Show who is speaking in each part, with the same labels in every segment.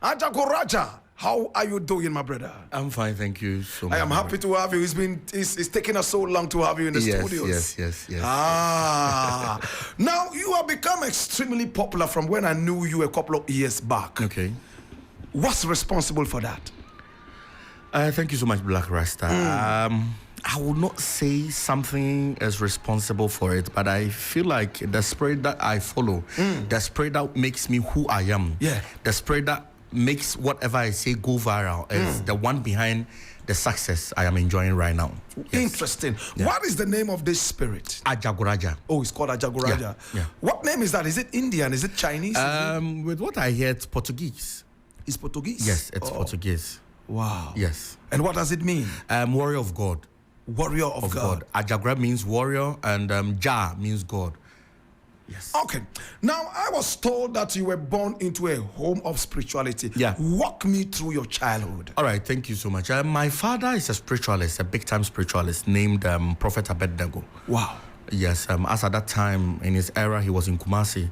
Speaker 1: Ajagurajah, how are you doing, my brother?
Speaker 2: I'm fine, thank you so much.
Speaker 1: I am happy to have you. It's taken us so long to have you in the studios.
Speaker 2: Yes.
Speaker 1: Now you have become extremely popular from when I knew you a couple of years back.
Speaker 2: Okay.
Speaker 1: What's responsible for that?
Speaker 2: Thank you so much, Blakk Rasta. I will not say something is responsible for it, but I feel like the spirit that I follow, the spirit that makes me who I am, the spirit that makes whatever I say go viral is the one behind the success I am enjoying right now.
Speaker 1: Interesting. What is the name of this spirit?
Speaker 2: Ajagurajah.
Speaker 1: Oh, it's called Ajagurajah.
Speaker 2: Yeah.
Speaker 1: What name is that? Is it Indian? Is it Chinese?
Speaker 2: With what I hear, it's Portuguese.
Speaker 1: It's Portuguese?
Speaker 2: Yes, it's Portuguese.
Speaker 1: Wow.
Speaker 2: Yes.
Speaker 1: And what does it mean?
Speaker 2: Warrior of God.
Speaker 1: Warrior of God.
Speaker 2: Ajagurajah means warrior, and Jah means God. Yes.
Speaker 1: Okay. Now, I was told that you were born into a home of spirituality.
Speaker 2: Yeah.
Speaker 1: Walk me through your childhood.
Speaker 2: All right. Thank you so much. My father is a spiritualist, a big-time spiritualist named Prophet Kwabena Boakye.
Speaker 1: Wow.
Speaker 2: Yes. As at that time, in his era, he was in Kumasi,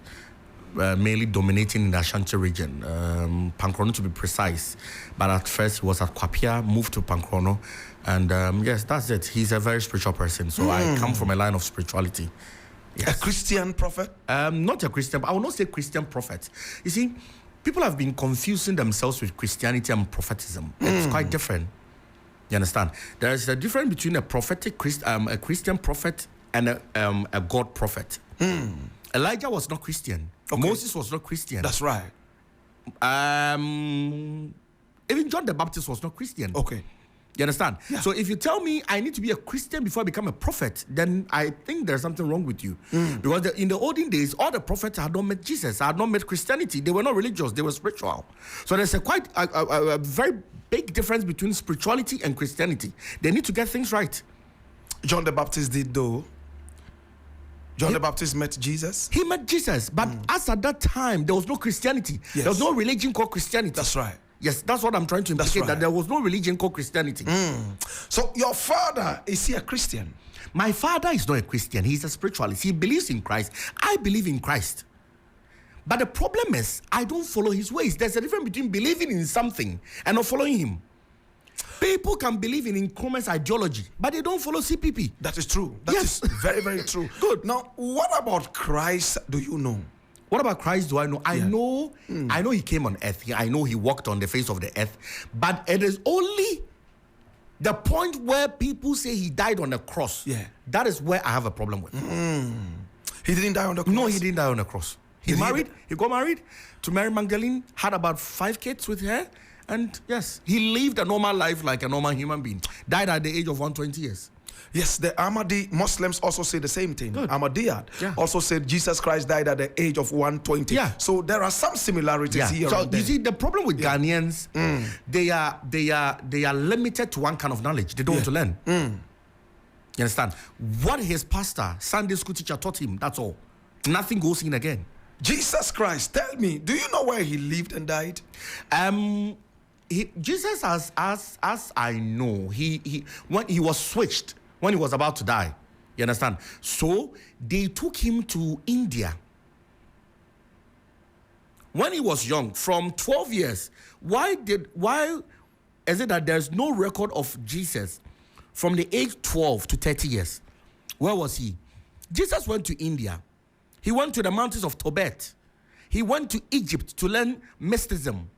Speaker 2: mainly dominating in the Ashanti region, Pankrono to be precise. But at first, he was at Kwapia, moved to Pankrono. And yes, that's it. He's a very spiritual person. So I come from a line of spirituality. Yes.
Speaker 1: A Christian prophet?
Speaker 2: Not a Christian, but I will not say Christian prophet. You see, people have been confusing themselves with Christianity and prophetism. It's quite different. You understand? There is a difference between a prophetic a Christian prophet and a God prophet. Elijah was not Christian. Okay. Moses was not Christian.
Speaker 1: That's right.
Speaker 2: Even John the Baptist was not Christian.
Speaker 1: Okay.
Speaker 2: You understand?
Speaker 1: Yeah.
Speaker 2: So if you tell me I need to be a Christian before I become a prophet, then I think there's something wrong with you. Because in the olden days, all the prophets had not met Jesus, had not met Christianity. They were not religious, they were spiritual. So there's a very big difference between spirituality and Christianity. They need to get things right.
Speaker 1: John the Baptist did though. John the Baptist met Jesus?
Speaker 2: He met Jesus, but as at that time, there was no Christianity.
Speaker 1: Yes.
Speaker 2: There was no religion called Christianity.
Speaker 1: That's right.
Speaker 2: Yes, that's what I'm trying to implicate, that there was no religion called Christianity.
Speaker 1: So your father, is he a Christian?
Speaker 2: My father is not a Christian. He's a spiritualist. He believes in Christ. I believe in Christ. But the problem is, I don't follow his ways. There's a difference between believing in something and not following him. People can believe in Nkrumah's ideology, but they don't follow CPP.
Speaker 1: That is true. That is very, very true.
Speaker 2: Good.
Speaker 1: Now, what about Christ do you know?
Speaker 2: What about Christ do I know? I know he came on earth. I know he walked on the face of the earth. But it is only the point where people say he died on the cross.
Speaker 1: Yeah.
Speaker 2: That is where I have a problem with.
Speaker 1: He didn't die on the cross?
Speaker 2: No, he didn't die on the cross. He got married to Mary Magdalene, had about 5 kids with her. And yes, he lived a normal life like a normal human being. Died at the age of 120 years.
Speaker 1: Yes, the Ahmadi Muslims also say the same thing.
Speaker 2: Good.
Speaker 1: Ahmadiyya also said Jesus Christ died at the age of 120.
Speaker 2: Yeah.
Speaker 1: So there are some similarities here.
Speaker 2: So
Speaker 1: and there.
Speaker 2: you see, the problem with Ghanaians, they are limited to one kind of knowledge. They don't want to learn. You understand? What his pastor, Sunday school teacher taught him, that's all. Nothing goes in again.
Speaker 1: Jesus Christ, tell me, do you know where he lived and died?
Speaker 2: Jesus, as I know, when he was switched, when he was about to die, you understand? So they took him to India. When he was young, from 12 years, why is it that there's no record of Jesus from the age 12 to 30 years? Where was he? Jesus went to India. He went to the mountains of Tibet. He went to Egypt to learn mysticism.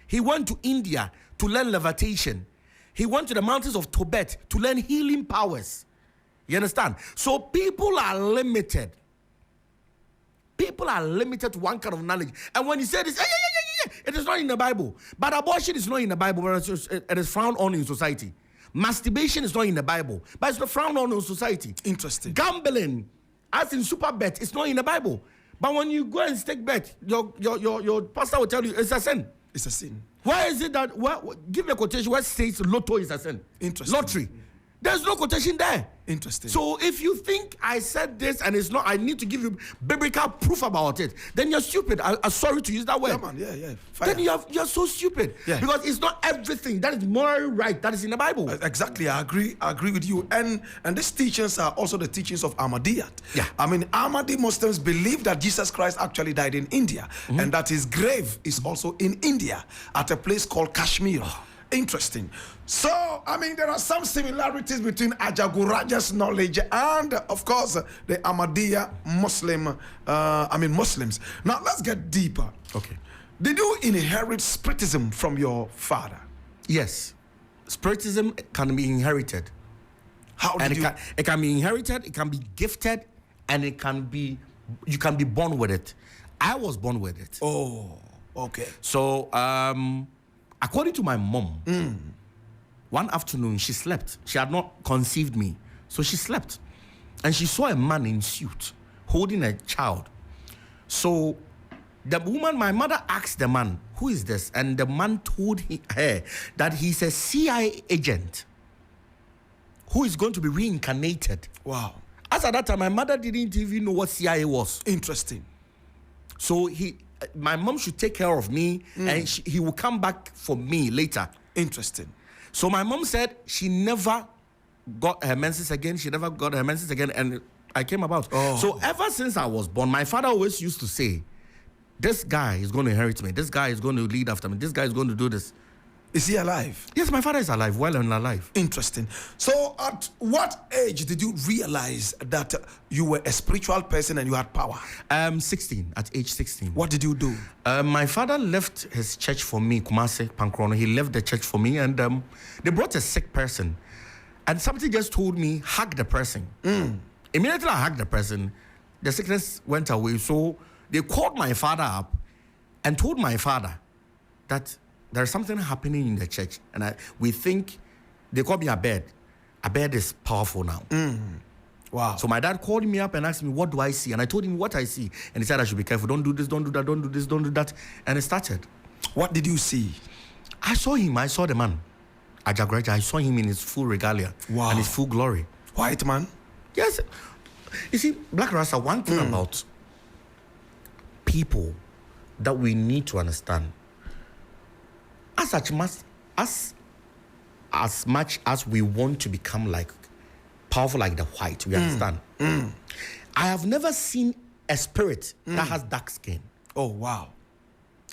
Speaker 2: He went to India to learn levitation. He went to the mountains of Tibet to learn healing powers. You understand? So people are limited. People are limited to one kind of knowledge. And when you say this, it is not in the Bible. But abortion is not in the Bible, but it is frowned on in society. Masturbation is not in the Bible, but it's not frowned on in society.
Speaker 1: Interesting. Gambling,
Speaker 2: as in super bet, it's not in the Bible. But when you go and stake bet, your pastor will tell you it's a sin.
Speaker 1: It's a sin.
Speaker 2: Why is it that, give me a quotation where states lotto is a sin?
Speaker 1: Interesting.
Speaker 2: Lottery. There's no quotation there.
Speaker 1: Interesting.
Speaker 2: So if you think I said this and it's not, I need to give you biblical proof about it, then you're stupid. I'm sorry to use that word.
Speaker 1: Yeah, man. Yeah. Fire.
Speaker 2: Then you're so stupid.
Speaker 1: Yeah.
Speaker 2: Because it's not everything that is morally right that is in the Bible.
Speaker 1: Exactly, I agree with you. And these teachings are also the teachings of Ahmadiyyat.
Speaker 2: Yeah.
Speaker 1: I mean, Ahmadi Muslims believe that Jesus Christ actually died in India, and that his grave is also in India at a place called Kashmir. Interesting. So, I mean, there are some similarities between Ajagurajah's knowledge and, of course, the Ahmadiyya Muslims. Now, let's get deeper.
Speaker 2: Okay.
Speaker 1: Did you inherit Spiritism from your father?
Speaker 2: Yes. Spiritism can be inherited.
Speaker 1: How did
Speaker 2: And it can be inherited, it can be gifted, and you can be born with it. I was born with it.
Speaker 1: Oh, okay.
Speaker 2: So, according to my mom, one afternoon she slept. She had not conceived me. So she slept. And she saw a man in suit holding a child. So the woman, my mother asked the man, who is this? And the man told her that he's a CIA agent who is going to be reincarnated.
Speaker 1: Wow.
Speaker 2: As at that time, my mother didn't even know what CIA was.
Speaker 1: Interesting.
Speaker 2: So my mom should take care of me, and he will come back for me later.
Speaker 1: Interesting.
Speaker 2: So my mom said she never got her menses again. She never got her menses again, and I came about.
Speaker 1: Oh.
Speaker 2: So ever since I was born, my father always used to say, this guy is going to inherit me. This guy is going to lead after me. This guy is going to do this.
Speaker 1: Is he alive?
Speaker 2: Yes, my father is alive, well and alive.
Speaker 1: Interesting. So at what age did you realize that you were a spiritual person and you had power?
Speaker 2: 16, at age 16.
Speaker 1: What did you do?
Speaker 2: My father left his church for me, Kumasi, Pankrono. He left the church for me, and they brought a sick person. And something just told me, hug the person. Immediately I hugged the person, the sickness went away. So they called my father up and told my father that there's something happening in the church, and we think they call me Abed. Abed is powerful now.
Speaker 1: Wow.
Speaker 2: So my dad called me up and asked me, what do I see? And I told him what I see. And he said, I should be careful. Don't do this, don't do that, don't do this, don't do that. And it started.
Speaker 1: What did you see?
Speaker 2: I saw him. I saw the man, Ajagurajah. I saw him in his full regalia.
Speaker 1: Wow.
Speaker 2: And his full glory.
Speaker 1: White man?
Speaker 2: Yes. You see, Blakk Rasta, one thing about people that we need to understand, as much as we want to become like powerful like the white, we understand. I have never seen a spirit that has dark skin.
Speaker 1: Oh, wow.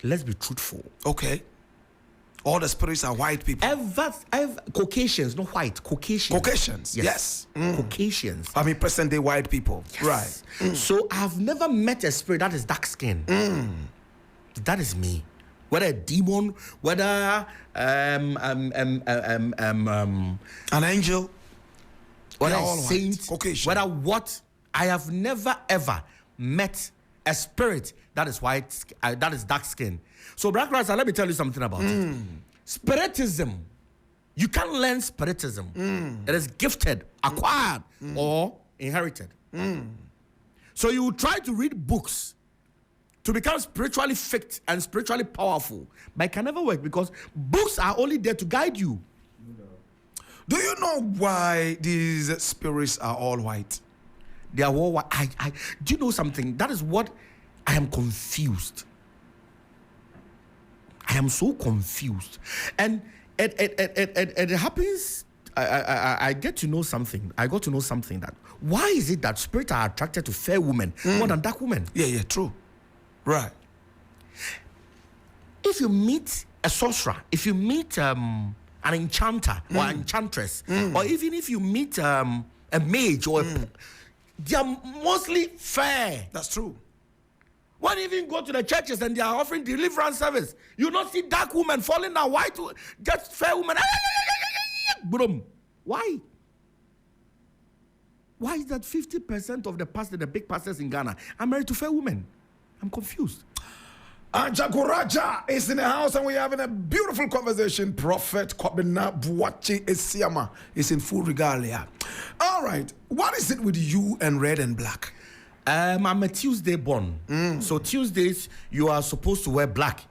Speaker 2: Let's be truthful.
Speaker 1: Okay. All the spirits are white people.
Speaker 2: Caucasians, not white, Caucasians.
Speaker 1: Caucasians, yes.
Speaker 2: Caucasians.
Speaker 1: I mean, present day white people.
Speaker 2: Yes.
Speaker 1: Right.
Speaker 2: So I've never met a spirit that is dark skin. That is me. Whether a demon, whether
Speaker 1: An angel.
Speaker 2: whether
Speaker 1: all
Speaker 2: a
Speaker 1: white,
Speaker 2: saint,
Speaker 1: Caucasian.
Speaker 2: whether what, I have never ever met a spirit that is white, that is dark skin. So Blakk Rasta, let me tell you something about it. Spiritism, you can't learn spiritism. It is gifted, acquired, or inherited. So you will try to read books to become spiritually fit and spiritually powerful, but it can never work because books are only there to guide you.
Speaker 1: Do you know why these spirits are all white?
Speaker 2: They are all white. Do you know something? That is what I am confused. I am so confused, and it happens. I get to know something. I got to know something that why is it that spirits are attracted to fair women more than dark women?
Speaker 1: Yeah, true. Right.
Speaker 2: If you meet a sorcerer, if you meet an enchanter or an enchantress, or even if you meet a mage or they are mostly fair.
Speaker 1: That's true.
Speaker 2: When you even go to the churches and they are offering deliverance service, you not see dark women falling down, white, just fair women. Boom. Why? Why is that 50% of the big pastors in Ghana are married to fair women? I'm confused.
Speaker 1: Ajagurajah is in the house and we're having a beautiful conversation. Prophet Kwabena Boakye Asiamah is in full regalia. All right. What is it with you and red and black?
Speaker 2: I'm a Tuesday born. So Tuesdays, you are supposed to wear black.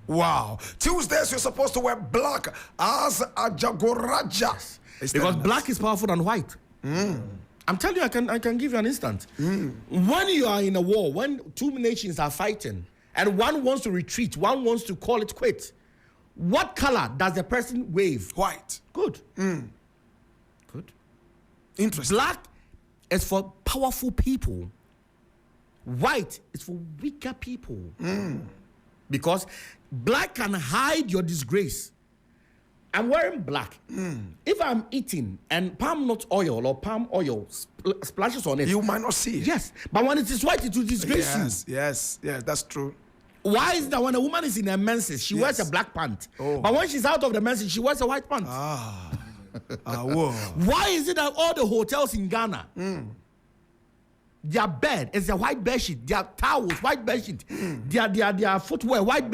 Speaker 1: Wow. Tuesdays, you're supposed to wear black as Ajagurajah.
Speaker 2: Because black is powerful than white. I'm telling you, I can give you an instant. When you are in a war, when two nations are fighting, and one wants to retreat, one wants to call it quit, what color does the person wave?
Speaker 1: White.
Speaker 2: Good. Good.
Speaker 1: Interesting.
Speaker 2: Black is for powerful people. White is for weaker people. Because black can hide your disgrace. I'm wearing black. If I'm eating and palm nut oil or palm oil splashes on it,
Speaker 1: you might not see it.
Speaker 2: Yes, but when it is white, it will disgrace you.
Speaker 1: Yes, that's true.
Speaker 2: Why is that when a woman is in her menses, she wears a black pant, but when she's out of the menses, she wears a white pant?
Speaker 1: Whoa.
Speaker 2: Why is it that all the hotels in Ghana, their bed is a white bed sheet, their towels white bed sheet, their footwear white?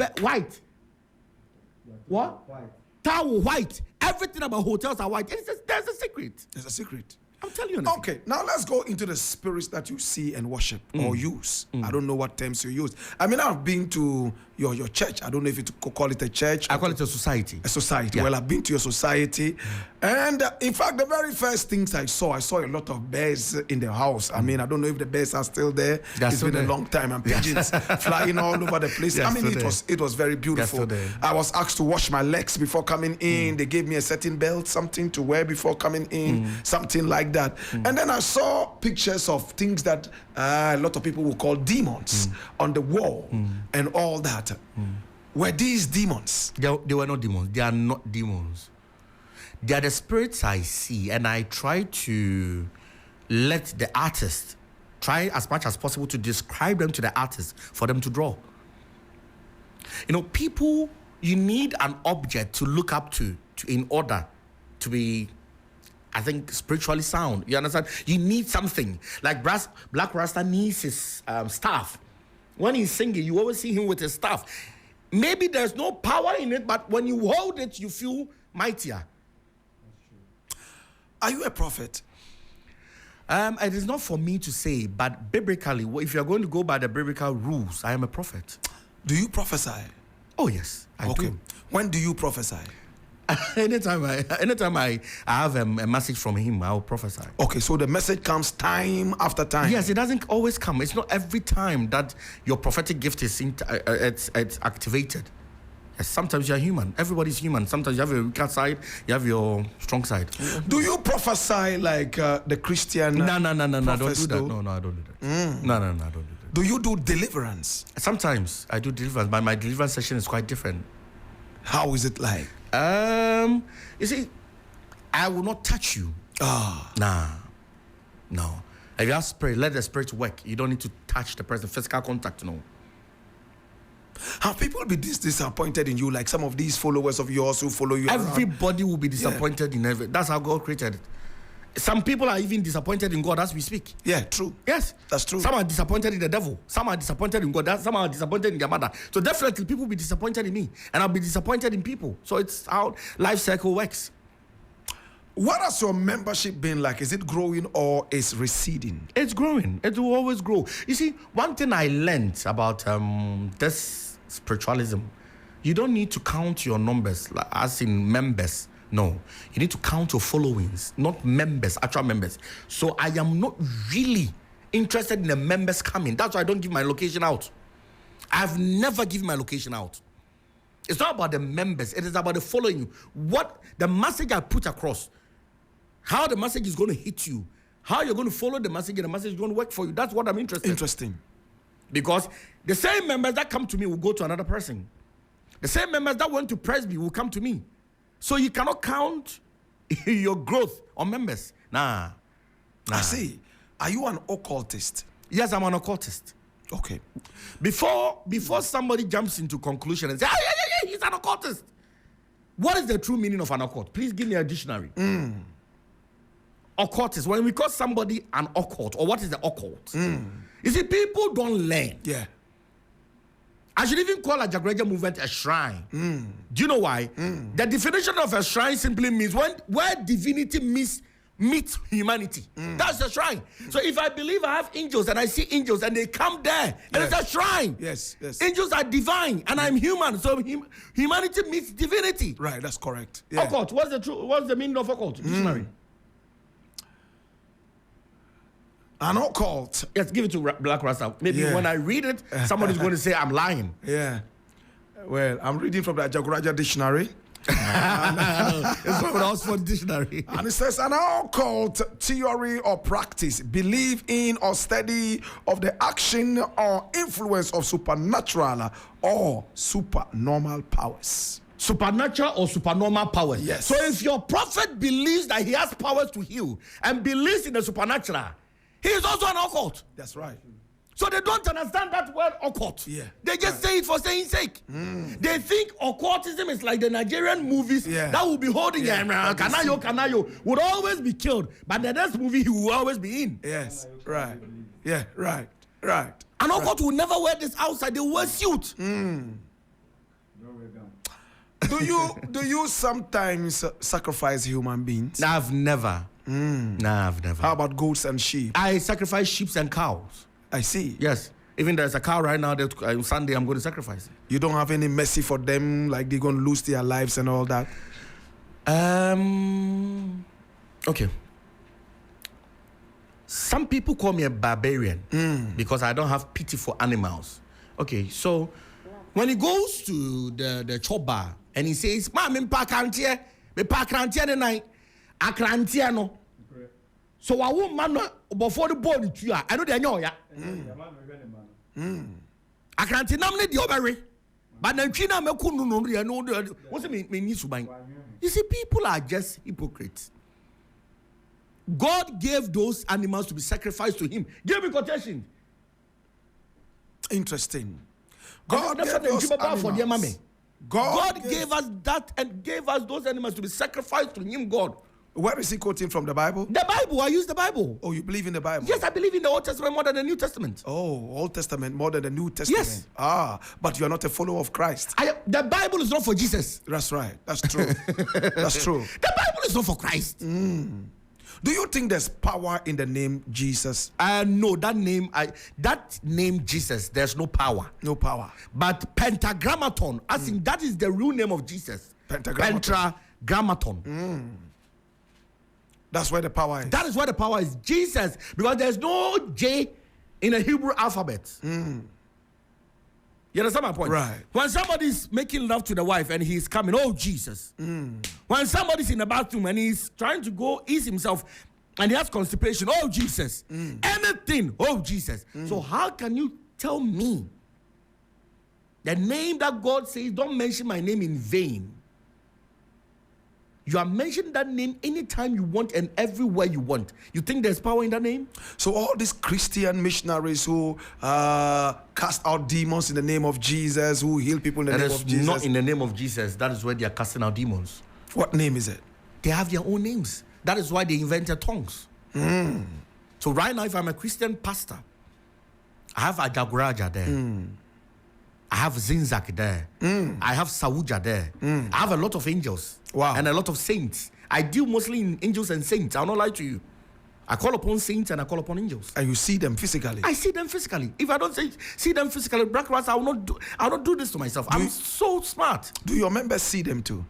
Speaker 2: What? White. Towel white. Everything about hotels are white. There's a secret.
Speaker 1: There's a secret.
Speaker 2: I'm telling you.
Speaker 1: Okay, now let's go into the spirits that you see and worship or use. I don't know what terms you use. I mean, I've been to your church. I don't know if you could call it a church.
Speaker 2: I call it a society.
Speaker 1: A society.
Speaker 2: Yeah.
Speaker 1: Well, I've been to your society. And in fact, the very first things I saw a lot of bears in the house. I mean, I don't know if the bears are still there. It's been a long time. And pigeons flying all over the place. I mean, it was very beautiful. I was asked to wash my legs before coming in. They gave me a certain belt, something to wear before coming in, something like that. And then I saw pictures of things that a lot of people will call demons on the wall and all that. Were these demons?
Speaker 2: They were not demons. They are not demons. They are the spirits I see, and I try to let the artist try as much as possible to describe them to the artist for them to draw. You know, people, you need an object to look up to in order to be, I think, spiritually sound. You understand? You need something. Like Blakk Rasta needs his staff. When he's singing, you always see him with his staff. Maybe there's no power in it, but when you hold it, you feel mightier.
Speaker 1: Are you a prophet?
Speaker 2: It is not for me to say, but biblically, if you're going to go by the biblical rules, I am a prophet.
Speaker 1: Do you prophesy?
Speaker 2: Oh, yes, I do.
Speaker 1: When do you prophesy?
Speaker 2: Anytime I have a message from him, I'll prophesy.
Speaker 1: Okay, so the message comes time after time.
Speaker 2: Yes, it doesn't always come. It's not every time that your prophetic gift is it's activated. Yes, sometimes you're human. Everybody's human. Sometimes you have your weaker side, you have your strong side.
Speaker 1: Do you prophesy like the Christian?
Speaker 2: No, don't do that. No, I don't do that. No, I don't do that.
Speaker 1: Do you do deliverance?
Speaker 2: Sometimes I do deliverance, but my deliverance session is quite different.
Speaker 1: How is it like?
Speaker 2: You see, I will not touch you. No. If you have spirit, let the spirit work. You don't need to touch the person. Physical contact, no.
Speaker 1: Have people been disappointed in you, like some of these followers of yours who follow you around?
Speaker 2: Everybody will be disappointed in everything. That's how God created it. Some people are even disappointed in God as we speak.
Speaker 1: Yeah, true.
Speaker 2: Yes.
Speaker 1: That's true.
Speaker 2: Some are disappointed in the devil. Some are disappointed in God. Some are disappointed in their mother. So definitely people will be disappointed in me. And I'll be disappointed in people. So it's how life cycle works.
Speaker 1: What has your membership been like? Is it growing or is receding?
Speaker 2: It's growing. It will always grow. You see, one thing I learned about this spiritualism, you don't need to count your numbers as in members. No, you need to count your followings, not members, actual members. So I am not really interested in the members coming. That's why I don't give my location out. I've never given my location out. It's not about the members. It is about the following. What the message I put across, how the message is going to hit you, how you're going to follow the message, and the message is going to work for you. That's what I'm interested in.
Speaker 1: Interesting.
Speaker 2: Because the same members that come to me will go to another person. The same members that went to Presby will come to me. So you cannot count your growth on members. Nah.
Speaker 1: I see. Are you an occultist?
Speaker 2: Yes, I'm an occultist.
Speaker 1: Okay.
Speaker 2: Before somebody jumps into conclusion and says, yeah, he's an occultist. What is the true meaning of an occult? Please give me a dictionary. Occultist. When we call somebody an occult, or what is the occult? You see, people don't learn.
Speaker 1: Yeah.
Speaker 2: I should even call Ajagurajah Movement a shrine. Do you know why? The definition of a shrine simply means where divinity meets humanity. That's a shrine. So if I believe I have angels and I see angels and they come there, and it's a shrine.
Speaker 1: Yes.
Speaker 2: Angels are divine and I'm human. So humanity meets divinity.
Speaker 1: Right, that's correct. Yeah.
Speaker 2: Occult. What's the meaning of occult? Dictionary.
Speaker 1: An occult.
Speaker 2: Yes, give it to Blakk Rasta. Maybe
Speaker 1: Yeah.
Speaker 2: when I read it, somebody's going to say I'm lying.
Speaker 1: Yeah. Well, I'm reading from the Ajagurajah dictionary.
Speaker 2: It's from an Oxford dictionary.
Speaker 1: And it says, an occult theory or practice, belief in or study of the action or influence of supernatural or supernormal powers.
Speaker 2: Supernatural or supernormal powers.
Speaker 1: Yes.
Speaker 2: So if your prophet believes that he has powers to heal and believes in the supernatural, he is also an occult.
Speaker 1: That's right.
Speaker 2: So they don't understand that word occult.
Speaker 1: Yeah.
Speaker 2: They just say it for saying sake. They think occultism is like the Nigerian movies that will be holding Kanayo would always be killed. But the next movie he will always be in.
Speaker 1: Yes. Right. Yeah. Right.
Speaker 2: An occult will never wear this outside. They will wear suit.
Speaker 1: Do you sometimes sacrifice human beings?
Speaker 2: No, I've never.
Speaker 1: How about goats and sheep?
Speaker 2: I sacrifice sheep and cows.
Speaker 1: I see.
Speaker 2: Yes. Even there's a cow right now that Sunday I'm going to sacrifice it.
Speaker 1: You don't have any mercy for them, like they're going to lose their lives and all that?
Speaker 2: Okay. Some people call me a barbarian because I don't have pity for animals. Okay, so when he goes to the chop bar and he says, "Ma, me pa krantie the night, a krantie no." So I won't man before the ball to you. I know they know ya. I can't nominate the overy. But then China me kunu no no. What's it mean? You see, people are just hypocrites. God gave those animals to be sacrificed to him. Give me quotation.
Speaker 1: Interesting. God
Speaker 2: gave us that and gave us those animals to be sacrificed to him, God.
Speaker 1: Where is he quoting from, the Bible?
Speaker 2: The Bible. I use the Bible.
Speaker 1: Oh, you believe in the Bible?
Speaker 2: Yes, I believe in the Old Testament more than the New Testament.
Speaker 1: Oh, Old Testament more than the New Testament.
Speaker 2: Yes.
Speaker 1: But you are not a follower of Christ.
Speaker 2: The Bible is not for Jesus.
Speaker 1: That's right. That's true. That's true.
Speaker 2: The Bible is not for Christ.
Speaker 1: Do you think there's power in the name Jesus?
Speaker 2: No, that name Jesus, there's no power.
Speaker 1: No power.
Speaker 2: But Pentagrammaton, as in that is the real name of Jesus. Pentagrammaton.
Speaker 1: That's where the power is.
Speaker 2: That is where the power is. Jesus, because there's no J in the Hebrew alphabet. You understand my point?
Speaker 1: Right.
Speaker 2: When somebody's making love to the wife and he's coming, oh Jesus. When somebody's in the bathroom and he's trying to go ease himself and he has constipation, oh Jesus. Anything, oh Jesus. So how can you tell me the name that God says, don't mention my name in vain? You are mentioning that name anytime you want and everywhere you want. You think there's power in that name?
Speaker 1: So all these Christian missionaries who cast out demons in the name of Jesus, who heal people in the name of Jesus.
Speaker 2: Not in the name of Jesus. That is where they are casting out demons.
Speaker 1: What name is it?
Speaker 2: They have their own names. That is why they invented tongues. So right now, if I'm a Christian pastor, I have Ajagurajah there. I have Zinzak there. I have Sawuja there. I have a lot of angels.
Speaker 1: Wow.
Speaker 2: And a lot of saints. I deal mostly in angels and saints. I'll not lie to you. I call upon saints and I call upon angels.
Speaker 1: And you see them physically?
Speaker 2: I see them physically. If I don't see them physically, Blakk Rasta, I will not do this to myself. I'm so smart.
Speaker 1: Do your members see them too?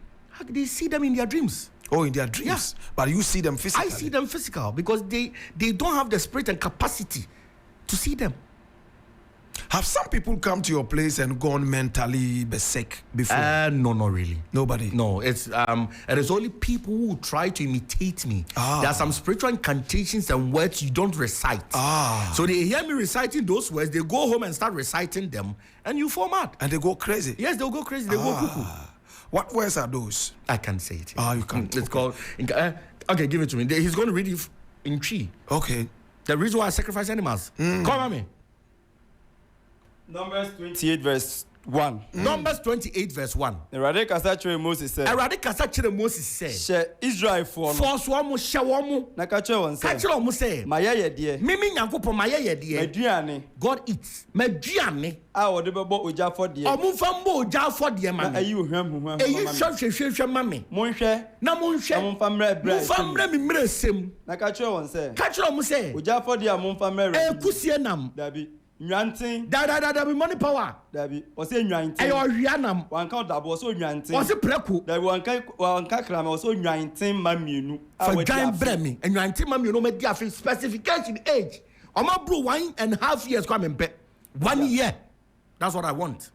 Speaker 2: They see them in their dreams.
Speaker 1: Oh, in their dreams? Yeah. But you see them physically?
Speaker 2: I see them physical because they don't have the spirit and capacity to see them.
Speaker 1: Have some people come to your place and gone mentally sick before?
Speaker 2: No, not really.
Speaker 1: Nobody?
Speaker 2: No, it is only people who try to imitate me. There are some spiritual incantations and words you don't recite. So they hear me reciting those words, they go home and start reciting them, and you fall mad.
Speaker 1: And they go crazy?
Speaker 2: Yes, they'll go crazy. They go cuckoo.
Speaker 1: What words are those?
Speaker 2: I can't say it.
Speaker 1: You can't.
Speaker 2: It's called... okay, give it to me. He's going to read it in tree.
Speaker 1: Okay.
Speaker 2: The reason why I sacrifice animals. Come on, me.
Speaker 3: Numbers 28 verse 1.
Speaker 2: Numbers 28 verse 1.
Speaker 3: Erade kasa kyerɛ Moses said.
Speaker 2: Erade kasa kyerɛ Moses said.
Speaker 3: Hyɛ Israelfoɔ no.
Speaker 2: Force wɔn mo hyɛ wɔn mo.
Speaker 3: Na ka kyerɛ wɔn sɛ.
Speaker 2: Ka kyerɛ wɔn sɛ.
Speaker 3: Ma yɛyɛ deɛ.
Speaker 2: Mimi Nyankopɔn ma yɛyɛ deɛ.
Speaker 3: Aduane.
Speaker 2: God eats. Ma aduane.
Speaker 3: A wɔde bɛbɔ ogya afɔdeɛ.
Speaker 2: Ɔmo fa mbɔ ogya afɔdeɛ ma me.
Speaker 3: Na ayi ohwam.
Speaker 2: Eyi hwɛ ma me.
Speaker 3: Monhwɛ.
Speaker 2: Na monhwɛ.
Speaker 3: Na momfa mmerɛ brɛ.
Speaker 2: Momfa mmerɛ mi mmerɛ sem.
Speaker 3: Na ka kyerɛ wɔn sɛ.
Speaker 2: Ka kyerɛ wɔn sɛ.
Speaker 3: Ogya afɔdeɛ a momfa mmerɛ.
Speaker 2: Ekusie nam.
Speaker 3: Dabi. Nwanten.
Speaker 2: Da be money power.
Speaker 3: Dabi. Ɔsɛ nwanten.
Speaker 2: Ɛyɛ ɔhwia
Speaker 3: Wanka dabo ɔsɛ nwanten.
Speaker 2: Ɔsɛ prɛko.
Speaker 3: Dabi wanka krama ɔsɛ nwanten ma mienu.
Speaker 2: For giant bremi. And nwanten ma mienu me di afi specification age. Oma bro 1.5 years come and pay. 1 year. That's what I want.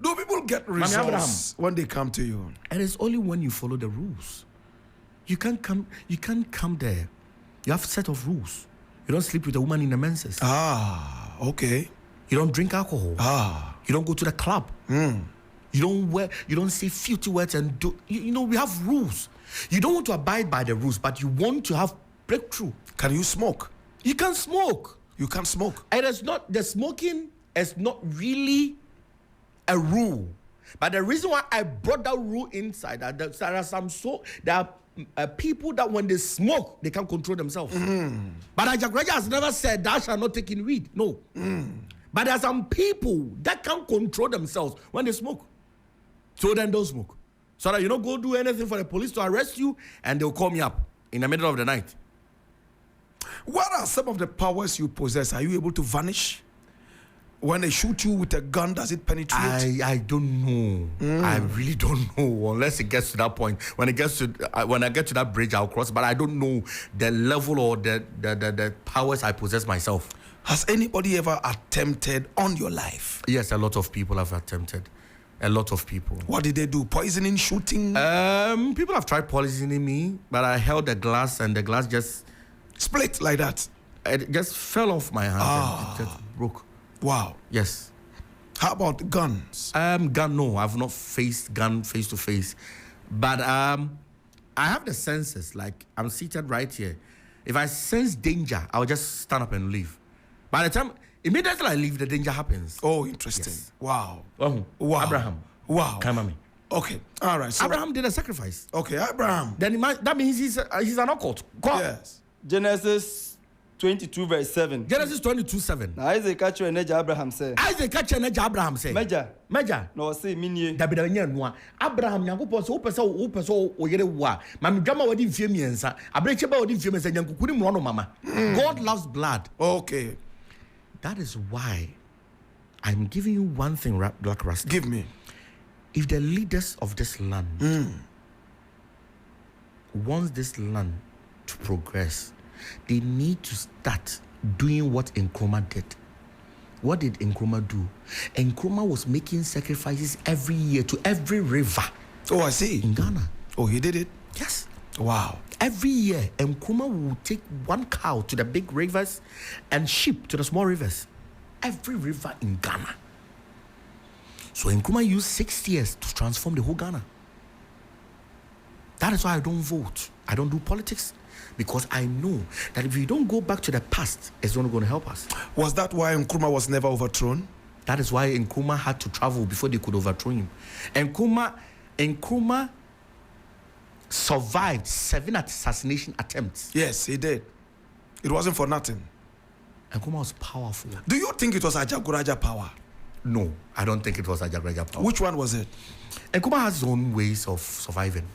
Speaker 1: Do people get
Speaker 2: Abraham.
Speaker 1: results when they come to you?
Speaker 2: And it's only when you follow the rules. You can't come there. You have a set of rules. You don't sleep with a woman in the menses.
Speaker 1: Ah, okay.
Speaker 2: You don't drink alcohol.
Speaker 1: Ah.
Speaker 2: You don't go to the club. You don't say filthy words and do we have rules. You don't want to abide by the rules, but you want to have breakthrough.
Speaker 1: Can you smoke?
Speaker 2: You can smoke.
Speaker 1: You can't smoke.
Speaker 2: And the smoking is not really a rule. But the reason why I brought that rule inside, there are people that when they smoke, they can't control themselves. But Ajagurajah has never said thou shalt not take in weed. No. But there are some people that can't control themselves when they smoke. So then don't smoke. So that you don't go do anything for the police to arrest you and they'll call me up in the middle of the night.
Speaker 1: What are some of the powers you possess? Are you able to vanish? When they shoot you with a gun, does it penetrate?
Speaker 2: I don't know. I really don't know unless it gets to that point. When I get to that bridge, I'll cross. But I don't know the level or the powers I possess myself.
Speaker 1: Has anybody ever attempted on your life?
Speaker 2: Yes, a lot of people have attempted. A lot of people.
Speaker 1: What did they do? Poisoning, shooting?
Speaker 2: People have tried poisoning me, but I held the glass and the glass just
Speaker 1: split like that.
Speaker 2: It just fell off my hand and it just broke.
Speaker 1: Wow.
Speaker 2: Yes.
Speaker 1: How about guns?
Speaker 2: Gun, no. I've not faced gun face to face. But I have the senses. Like, I'm seated right here. If I sense danger, I'll just stand up and leave. By the time, immediately I leave, the danger happens.
Speaker 1: Oh, interesting.
Speaker 2: Yes.
Speaker 1: Wow.
Speaker 2: Wow. Abraham.
Speaker 1: Wow.
Speaker 2: Come on me.
Speaker 1: Okay. All right. So
Speaker 2: Abraham did a sacrifice.
Speaker 1: Okay, Abraham.
Speaker 2: Then that means he's an occult.
Speaker 1: Yes.
Speaker 3: Genesis 22 verse 7.
Speaker 2: Genesis 22:7.
Speaker 3: Na Isaac catch your neja Abraham say.
Speaker 2: Isaac catch your neja Abraham say. Meja.
Speaker 3: No say minie.
Speaker 2: Dabi nya noa. Abraham nyankopɔ so wopɛ so oyere wo a. Ma me dwama wadi mfie miensa. Abreche ba wadi mfie miensa nyankukuni mu no mama. God loves blood.
Speaker 1: Okay.
Speaker 2: That is why I'm giving you one thing, Blakk Rasta.
Speaker 1: Give me.
Speaker 2: If the leaders of this land want this land to progress, they need to start doing what Nkrumah did. What did Nkrumah do? Nkrumah was making sacrifices every year to every river.
Speaker 1: Oh, I see.
Speaker 2: In Ghana.
Speaker 1: Oh, he did it?
Speaker 2: Yes.
Speaker 1: Wow.
Speaker 2: Every year, Nkrumah will take one cow to the big rivers and sheep to the small rivers. Every river in Ghana. So Nkrumah used 6 years to transform the whole Ghana. That is why I don't vote. I don't do politics. Because I know that if we don't go back to the past, it's not going to help us.
Speaker 1: Was that why Nkrumah was never overthrown?
Speaker 2: That is why Nkrumah had to travel before they could overthrow him. Nkrumah survived 7 assassination attempts.
Speaker 1: Yes, he did. It wasn't for nothing.
Speaker 2: Nkrumah was powerful.
Speaker 1: Do you think it was Ajagurajah power?
Speaker 2: No, I don't think it was Ajagurajah power.
Speaker 1: Which one was it?
Speaker 2: Nkrumah has his own ways of surviving.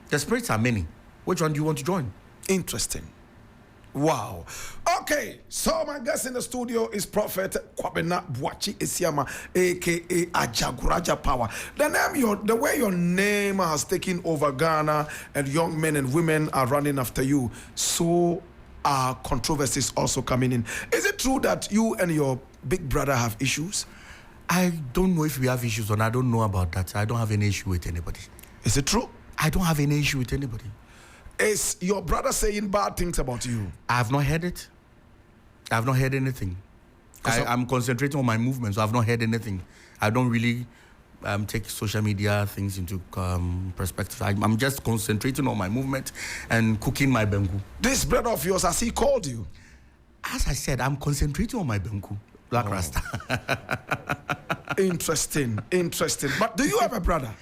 Speaker 2: The spirits are many. Which one do you want to join?
Speaker 1: Interesting. Wow. Okay, so my guest in the studio is Prophet Kwabena Boakye Asiamah, aka Ajagurajah Power. The way your name has taken over Ghana and young men and women are running after you, so are controversies also coming in. Is it true that you and your big brother have issues?
Speaker 2: I don't know if we have issues or not. I don't know about that. I don't have any issue with anybody.
Speaker 1: Is it true?
Speaker 2: I don't have any issue with anybody.
Speaker 1: Is your brother saying bad things about you?
Speaker 2: I have not heard it. I have not heard anything. I'm concentrating on my movement, so I've not heard anything. I don't really take social media things into perspective. I'm just concentrating on my movement and cooking my bengu.
Speaker 1: This brother of yours, has he called you?
Speaker 2: As I said, I'm concentrating on my bengu. Blakk Rasta.
Speaker 1: Interesting. But do you have a brother?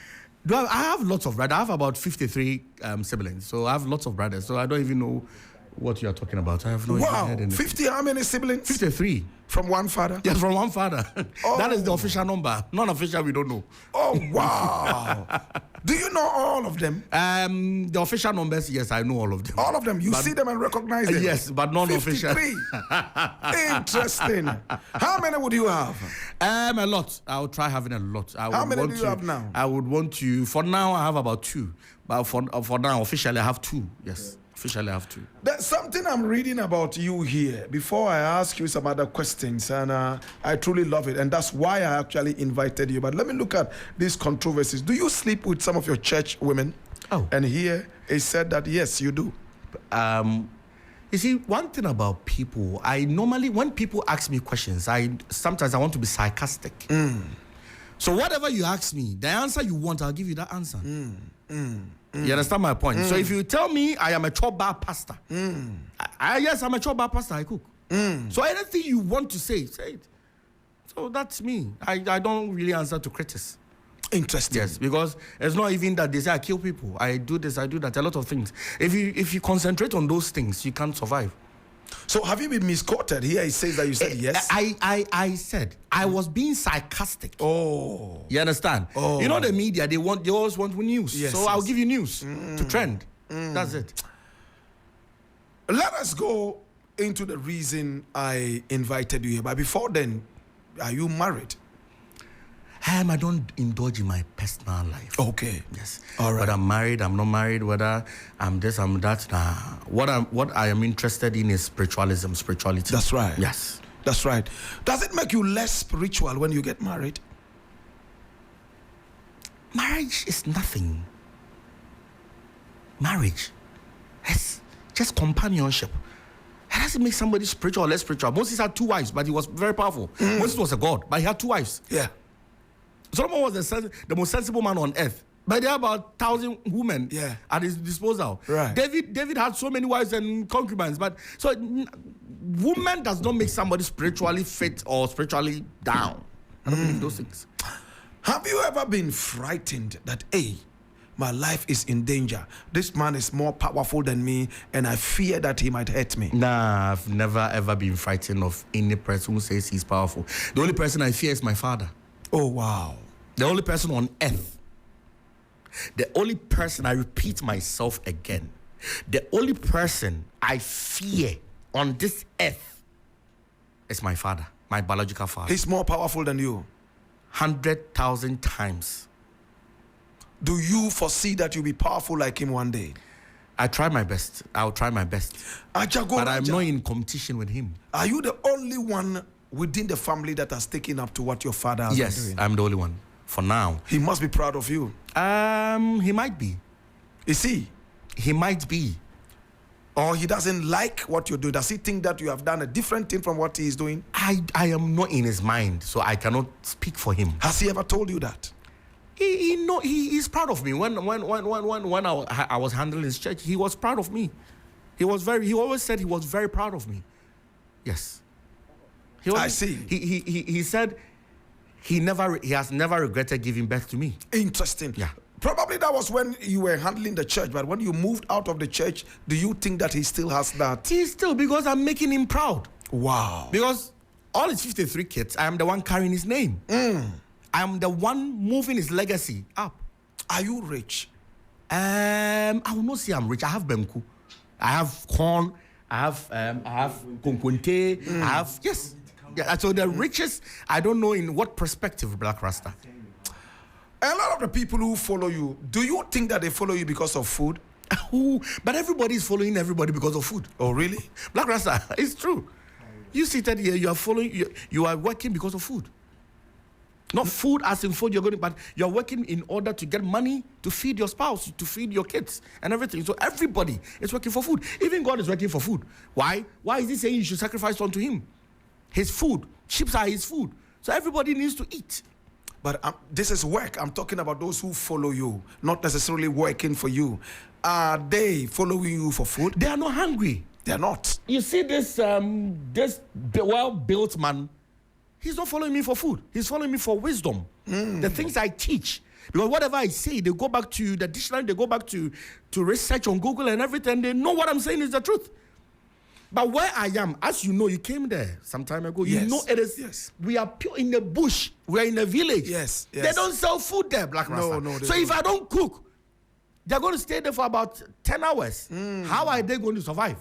Speaker 2: I have lots of brothers. I have about 53 siblings. So I have lots of brothers. So I don't even know what you are talking about. I have no idea.
Speaker 1: Wow. 50 how many siblings?
Speaker 2: 53.
Speaker 1: From one father?
Speaker 2: Yes, from one father.
Speaker 1: Oh.
Speaker 2: That is the official number. Non-official, we don't know.
Speaker 1: Oh, wow. Do you know all of them?
Speaker 2: The official numbers, yes, I know all of them.
Speaker 1: All of them? You see them and recognize them?
Speaker 2: Yes, but non-official.
Speaker 1: 53. Interesting. How many would you have?
Speaker 2: A lot. I'll try having a lot.
Speaker 1: How many do you have now?
Speaker 2: I would want to, for now, I have about 2. But for now, officially, I have 2, yes. Officially, I have to.
Speaker 1: There's something I'm reading about you here before I ask you some other questions, and I truly love it, and that's why I actually invited you. But let me look at these controversies. Do you sleep with some of your church women?
Speaker 2: Oh.
Speaker 1: And here it said that yes, you do.
Speaker 2: You see, one thing about people, I normally, when people ask me questions, sometimes I want to be sarcastic. So whatever you ask me, the answer you want, I'll give you that answer. You understand my point? So if you tell me I am a chop bar pastor, yes, I'm a chop bar pastor, I cook. So anything you want to say it. So that's me. I don't really answer to critics.
Speaker 1: Interesting.
Speaker 2: Yes, because it's not even that they say I kill people. I do this, I do that, a lot of things. If you concentrate on those things, you can't survive.
Speaker 1: So have you been misquoted? Here it says that you said yes.
Speaker 2: I said I was being sarcastic.
Speaker 1: Oh.
Speaker 2: You understand?
Speaker 1: Oh.
Speaker 2: You know the media, they always want news.
Speaker 1: Yes,
Speaker 2: so
Speaker 1: yes.
Speaker 2: I'll give you news to trend. That's it.
Speaker 1: Let us go into the reason I invited you here. But before then, are you married?
Speaker 2: I don't indulge in my personal life.
Speaker 1: Okay.
Speaker 2: Yes.
Speaker 1: All right.
Speaker 2: Whether I'm married, I'm not married, whether I'm this, I'm that. Nah. What I am interested in is spirituality.
Speaker 1: That's right.
Speaker 2: Yes.
Speaker 1: That's right. Does it make you less spiritual when you get married?
Speaker 2: Marriage is nothing. Marriage is just companionship. It doesn't make somebody spiritual or less spiritual. Moses had 2 wives, but he was very powerful. Moses was a god, but he had 2 wives.
Speaker 1: Yeah.
Speaker 2: Solomon was the most sensible man on earth. But there are about 1,000 women at his disposal.
Speaker 1: Right.
Speaker 2: David had so many wives and concubines. But so woman does not make somebody spiritually fit or spiritually down. I don't believe those things.
Speaker 1: Have you ever been frightened that, hey, my life is in danger? This man is more powerful than me, and I fear that he might hurt me.
Speaker 2: Nah, I've never ever been frightened of any person who says he's powerful. The only person I fear is my father.
Speaker 1: Oh, wow.
Speaker 2: The only person on earth. The only person, I repeat myself again, the only person I fear on this earth is my father, my biological father.
Speaker 1: He's more powerful than you.
Speaker 2: 100,000 times.
Speaker 1: Do you foresee that you'll be powerful like him one day?
Speaker 2: I try my best. I'll try my best.
Speaker 1: Ajagurajah,
Speaker 2: but I'm not in competition with him.
Speaker 1: Are you the only one within the family that has taken up to what your father has been doing?
Speaker 2: Yes, I'm the only one. For now.
Speaker 1: He must be proud of you.
Speaker 2: He might be.
Speaker 1: Is he?
Speaker 2: He might be.
Speaker 1: Or he doesn't like what you do? Does he think that you have done a different thing from what he is doing?
Speaker 2: I am not in his mind, so I cannot speak for him.
Speaker 1: Has he ever told you that?
Speaker 2: He is proud of me. When I was handling his church, he was proud of me. He always said he was very proud of me. Yes.
Speaker 1: I see.
Speaker 2: He said he has never regretted giving birth to me.
Speaker 1: Interesting.
Speaker 2: Yeah.
Speaker 1: Probably that was when you were handling the church, but when you moved out of the church, do you think that he still has that?
Speaker 2: He still, because I'm making him proud.
Speaker 1: Wow.
Speaker 2: Because all his 53 kids, I am the one carrying his name. I am the one moving his legacy up.
Speaker 1: Are you rich?
Speaker 2: I will not say I'm rich. I have Benku. I have corn. I have Konkonte. I have, yes. Yeah, so the richest, I don't know in what perspective, Blakk Rasta.
Speaker 1: A lot of the people who follow you, do you think that they follow you because of food?
Speaker 2: But everybody is following everybody because of food.
Speaker 1: Oh, really?
Speaker 2: Blakk Rasta, it's true. You seated here, you are following, you are working because of food. Not food as in food you're going to, but you're working in order to get money to feed your spouse, to feed your kids and everything. So everybody is working for food. Even God is working for food. Why? Why is he saying you should sacrifice unto him? His food. Sheep are his food. So everybody needs to eat.
Speaker 1: But this is work. I'm talking about those who follow you, not necessarily working for you. Are they following you for food?
Speaker 2: They are not hungry.
Speaker 1: They are not.
Speaker 2: You see this well-built man, he's not following me for food. He's following me for wisdom. The things I teach. Because whatever I say, they go back to the dictionary, they go back to research on Google and everything. They know what I'm saying is the truth. But where I am, as you know, you came there some time ago. You know it is.
Speaker 1: Yes.
Speaker 2: We are pure in the bush. We are in a village.
Speaker 1: Yes.
Speaker 2: They don't sell food there, Blakk Rasta.
Speaker 1: No.
Speaker 2: So if I don't cook, they're going to stay there for about 10 hours. How are they going to survive?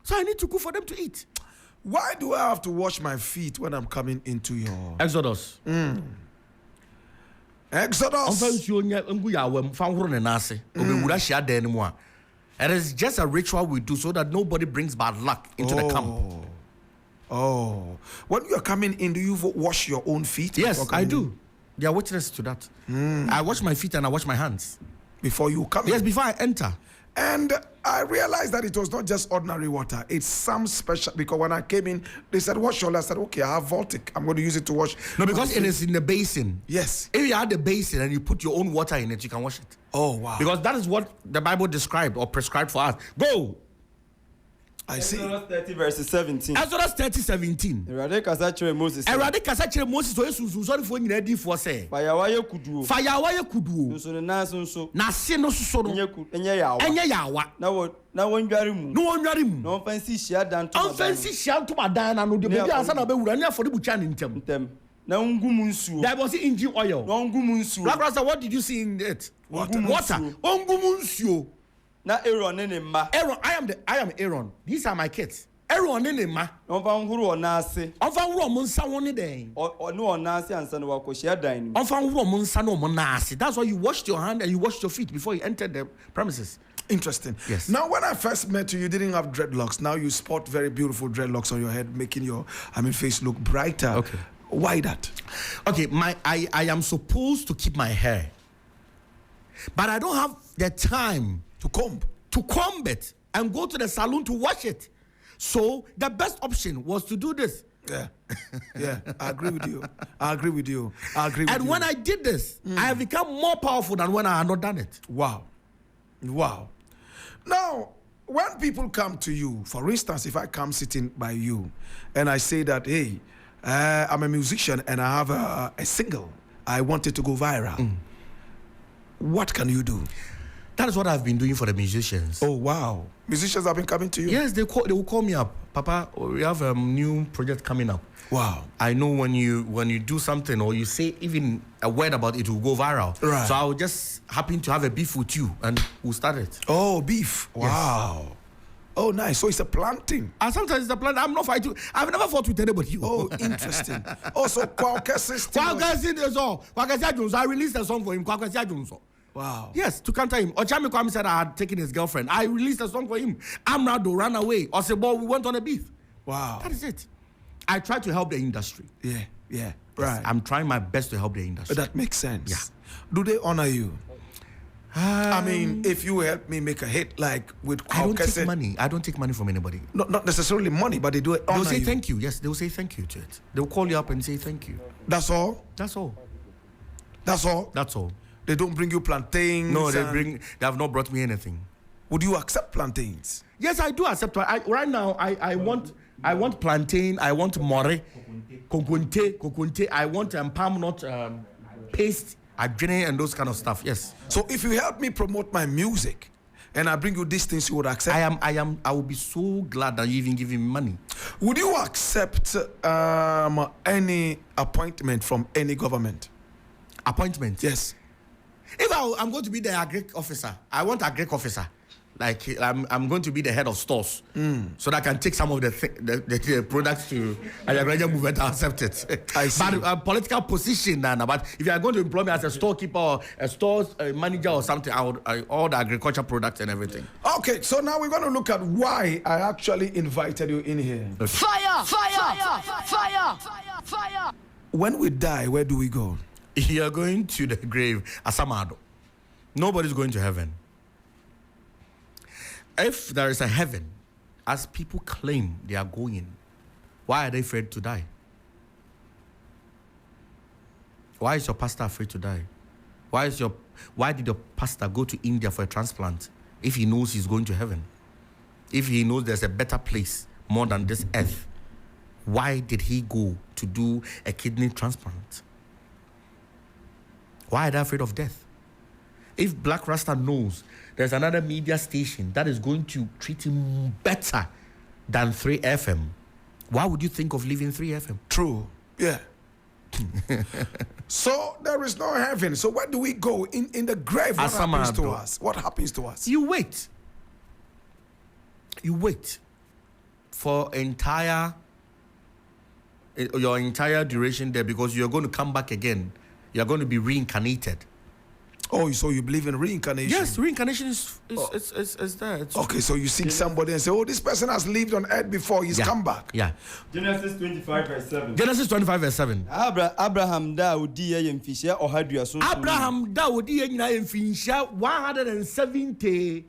Speaker 2: So I need to cook for them to eat.
Speaker 1: Why do I have to wash my feet when I'm coming into your...
Speaker 2: Exodus.
Speaker 1: Exodus.
Speaker 2: It is just a ritual we do so that nobody brings bad luck into the camp.
Speaker 1: Oh. When you are coming in, do you wash your own feet?
Speaker 2: Yes, I do. They are witness to that. I wash my feet and I wash my hands.
Speaker 1: Before you come
Speaker 2: Yes,
Speaker 1: in?
Speaker 2: before I enter.
Speaker 1: And I realized that it was not just ordinary water. It's some special, because when I came in, they said, wash your hands. I said, okay, I have Voltic. I'm going to use it to wash.
Speaker 2: No, because it is in the basin.
Speaker 1: Yes.
Speaker 2: If you add the basin and you put your own water in it, you can wash it.
Speaker 1: Oh, wow.
Speaker 2: Because that is what the Bible described or prescribed for us. Go.
Speaker 1: I see.
Speaker 3: Exodus 30 verses 17.
Speaker 2: Exodus 30:17.
Speaker 3: Awurade kasa kyerɛ Moses sɛ,
Speaker 2: Awurade kasa kyerɛ Moses sɛ Yesu sɔrefoɔ nyinaa difoɔ sɛ
Speaker 3: fa yawa yɛ kuduo,
Speaker 2: fa yawa yɛ kuduo
Speaker 3: nso ne nan so nso
Speaker 2: na ase no soso no
Speaker 3: ɛnyɛ yawa,
Speaker 2: ɛnyɛ yawa
Speaker 3: na wɔndware mu,
Speaker 2: na wɔnware mu
Speaker 3: na wɔmfa nsi hyiadan
Speaker 2: ɔmfa
Speaker 3: ntomadan
Speaker 2: nsi hyia ntomadan na no de baabi ansa na bɛwura ne afɔrebɔtwa ne ntam.
Speaker 3: ntɛm, na ngu mu nsuo,
Speaker 2: There was engine oil.
Speaker 3: na ɔngu mu nsuo,
Speaker 2: Blakk Rasta, what did you see in it?
Speaker 3: Water.
Speaker 2: Water. Ongu mu nsuo.
Speaker 3: na Aaron ne ne mma,
Speaker 2: Aaron, I am Aaron. These are my kids. Aaron ne ne ma.
Speaker 3: na ɔmfa nhoro wɔn ase,
Speaker 2: Ɔmfa nwura ɔmo nsa wɔn ne dɛn.
Speaker 3: ɔne wɔn ase ansa na wakɔ hyiadan no mu.
Speaker 2: Ɔmfa nwura ɔmo nsa na ɔmo nan ase. That's why you washed your hand and you washed your feet before you entered the premises.
Speaker 1: Interesting.
Speaker 2: Yes.
Speaker 1: Now, when I first met you, you didn't have dreadlocks. Now you sport very beautiful dreadlocks on your head, making your, face look brighter.
Speaker 2: Okay.
Speaker 1: Why that?
Speaker 2: Okay, I am supposed to keep my hair, but I don't have the time
Speaker 1: To comb.
Speaker 2: to comb it and go to the salon to wash it. So the best option was to do this.
Speaker 1: Yeah. Yeah. I agree with you.
Speaker 2: And when I did this, I have become more powerful than when I had not done it.
Speaker 1: Wow. Now, when people come to you, for instance, if I come sitting by you and I say that, hey, I'm a musician and I have a single, I want it to go viral. What can you do?
Speaker 2: That is what I've been doing for the musicians.
Speaker 1: Oh, wow. Musicians have been coming to you?
Speaker 2: Yes, they will call me up. Papa, we have a new project coming up.
Speaker 1: Wow.
Speaker 2: I know when you do something or you say even a word about it will go viral.
Speaker 1: Right.
Speaker 2: So I will just happen to have a beef with you and we'll start it.
Speaker 1: Oh, beef. Wow. Oh, nice. So it's a planting.
Speaker 2: And sometimes it's a plan. I'm not fighting. I've never fought with anybody.
Speaker 1: Oh, interesting. Also, Kwabena system.
Speaker 2: I released a song for him. Kwabena.
Speaker 1: Wow.
Speaker 2: Yes, to counter him. Ochami Kwame said I had taken his girlfriend. I released a song for him. Amrado ran away. Osebo, we went on a beef.
Speaker 1: Wow.
Speaker 2: That is it. I try to help the industry.
Speaker 1: Yeah. Right.
Speaker 2: I'm trying my best to help the industry.
Speaker 1: That makes sense.
Speaker 2: Yeah.
Speaker 1: Do they honor you? I mean, if you help me make a hit like with
Speaker 2: I don't
Speaker 1: Kwabena,
Speaker 2: take money. I don't take money from anybody.
Speaker 1: not necessarily money, but they do honor
Speaker 2: They'll say
Speaker 1: you.
Speaker 2: thank you. Yes, they'll say thank you to it. They'll call you up and say thank you.
Speaker 1: That's all?
Speaker 2: That's all.
Speaker 1: That's all?
Speaker 2: That's all.
Speaker 1: They don't bring you plantains?
Speaker 2: No, they
Speaker 1: and- Would you accept plantains?
Speaker 2: Yes, I do accept. Right now, I want plantain. I want more, kokunte. I want palm nut paste, adrenaline, and those kind of stuff. Yes.
Speaker 1: So if you help me promote my music and I bring you these things, you would accept?
Speaker 2: I will be so glad that you even give me money.
Speaker 1: Would you accept any appointment from any government?
Speaker 2: Appointment.
Speaker 1: Yes.
Speaker 2: If I'm going to be the agric officer, I want agric officer. Like I'm going to be the head of stores, so that I can take some of the products to Ajagurajah Movement and accept it.
Speaker 1: I see.
Speaker 2: But a political position, but if you are going to employ me as a storekeeper or a store manager or something, all the agriculture products and everything.
Speaker 1: Okay, so now we're going to look at why I actually invited you in here.
Speaker 4: Fire!
Speaker 1: When we die, where do we go?
Speaker 2: You are going to the grave, Asamado. Nobody's going to heaven. If there is a heaven, as people claim they are going, why are they afraid to die? Why is your pastor afraid to die? Why did your pastor go to India for a transplant if he knows he's going to heaven? If he knows there's a better place more than this earth, why did he go to do a kidney transplant? Why are they afraid of death? If Blakk Rasta knows there's another media station that is going to treat him better than 3FM, why would you think of leaving 3FM?
Speaker 1: True. Yeah. So there is no heaven. So where do we go? In the grave, what happens to us? What happens to us?
Speaker 2: You wait. You wait for your entire duration there, because you're going to come back again. You're going to be reincarnated.
Speaker 1: Oh, so you believe in reincarnation?
Speaker 2: Yes, reincarnation is there. It's
Speaker 1: Okay, so you see somebody and say, oh, this person has lived on earth before, he's come back.
Speaker 2: Yeah.
Speaker 3: Genesis 25 verse 7.
Speaker 2: Genesis 25 verse 7.
Speaker 3: Abraham da odi ye mfihye ohadua so.
Speaker 2: Abraham da odi ye nyina mfinhia 170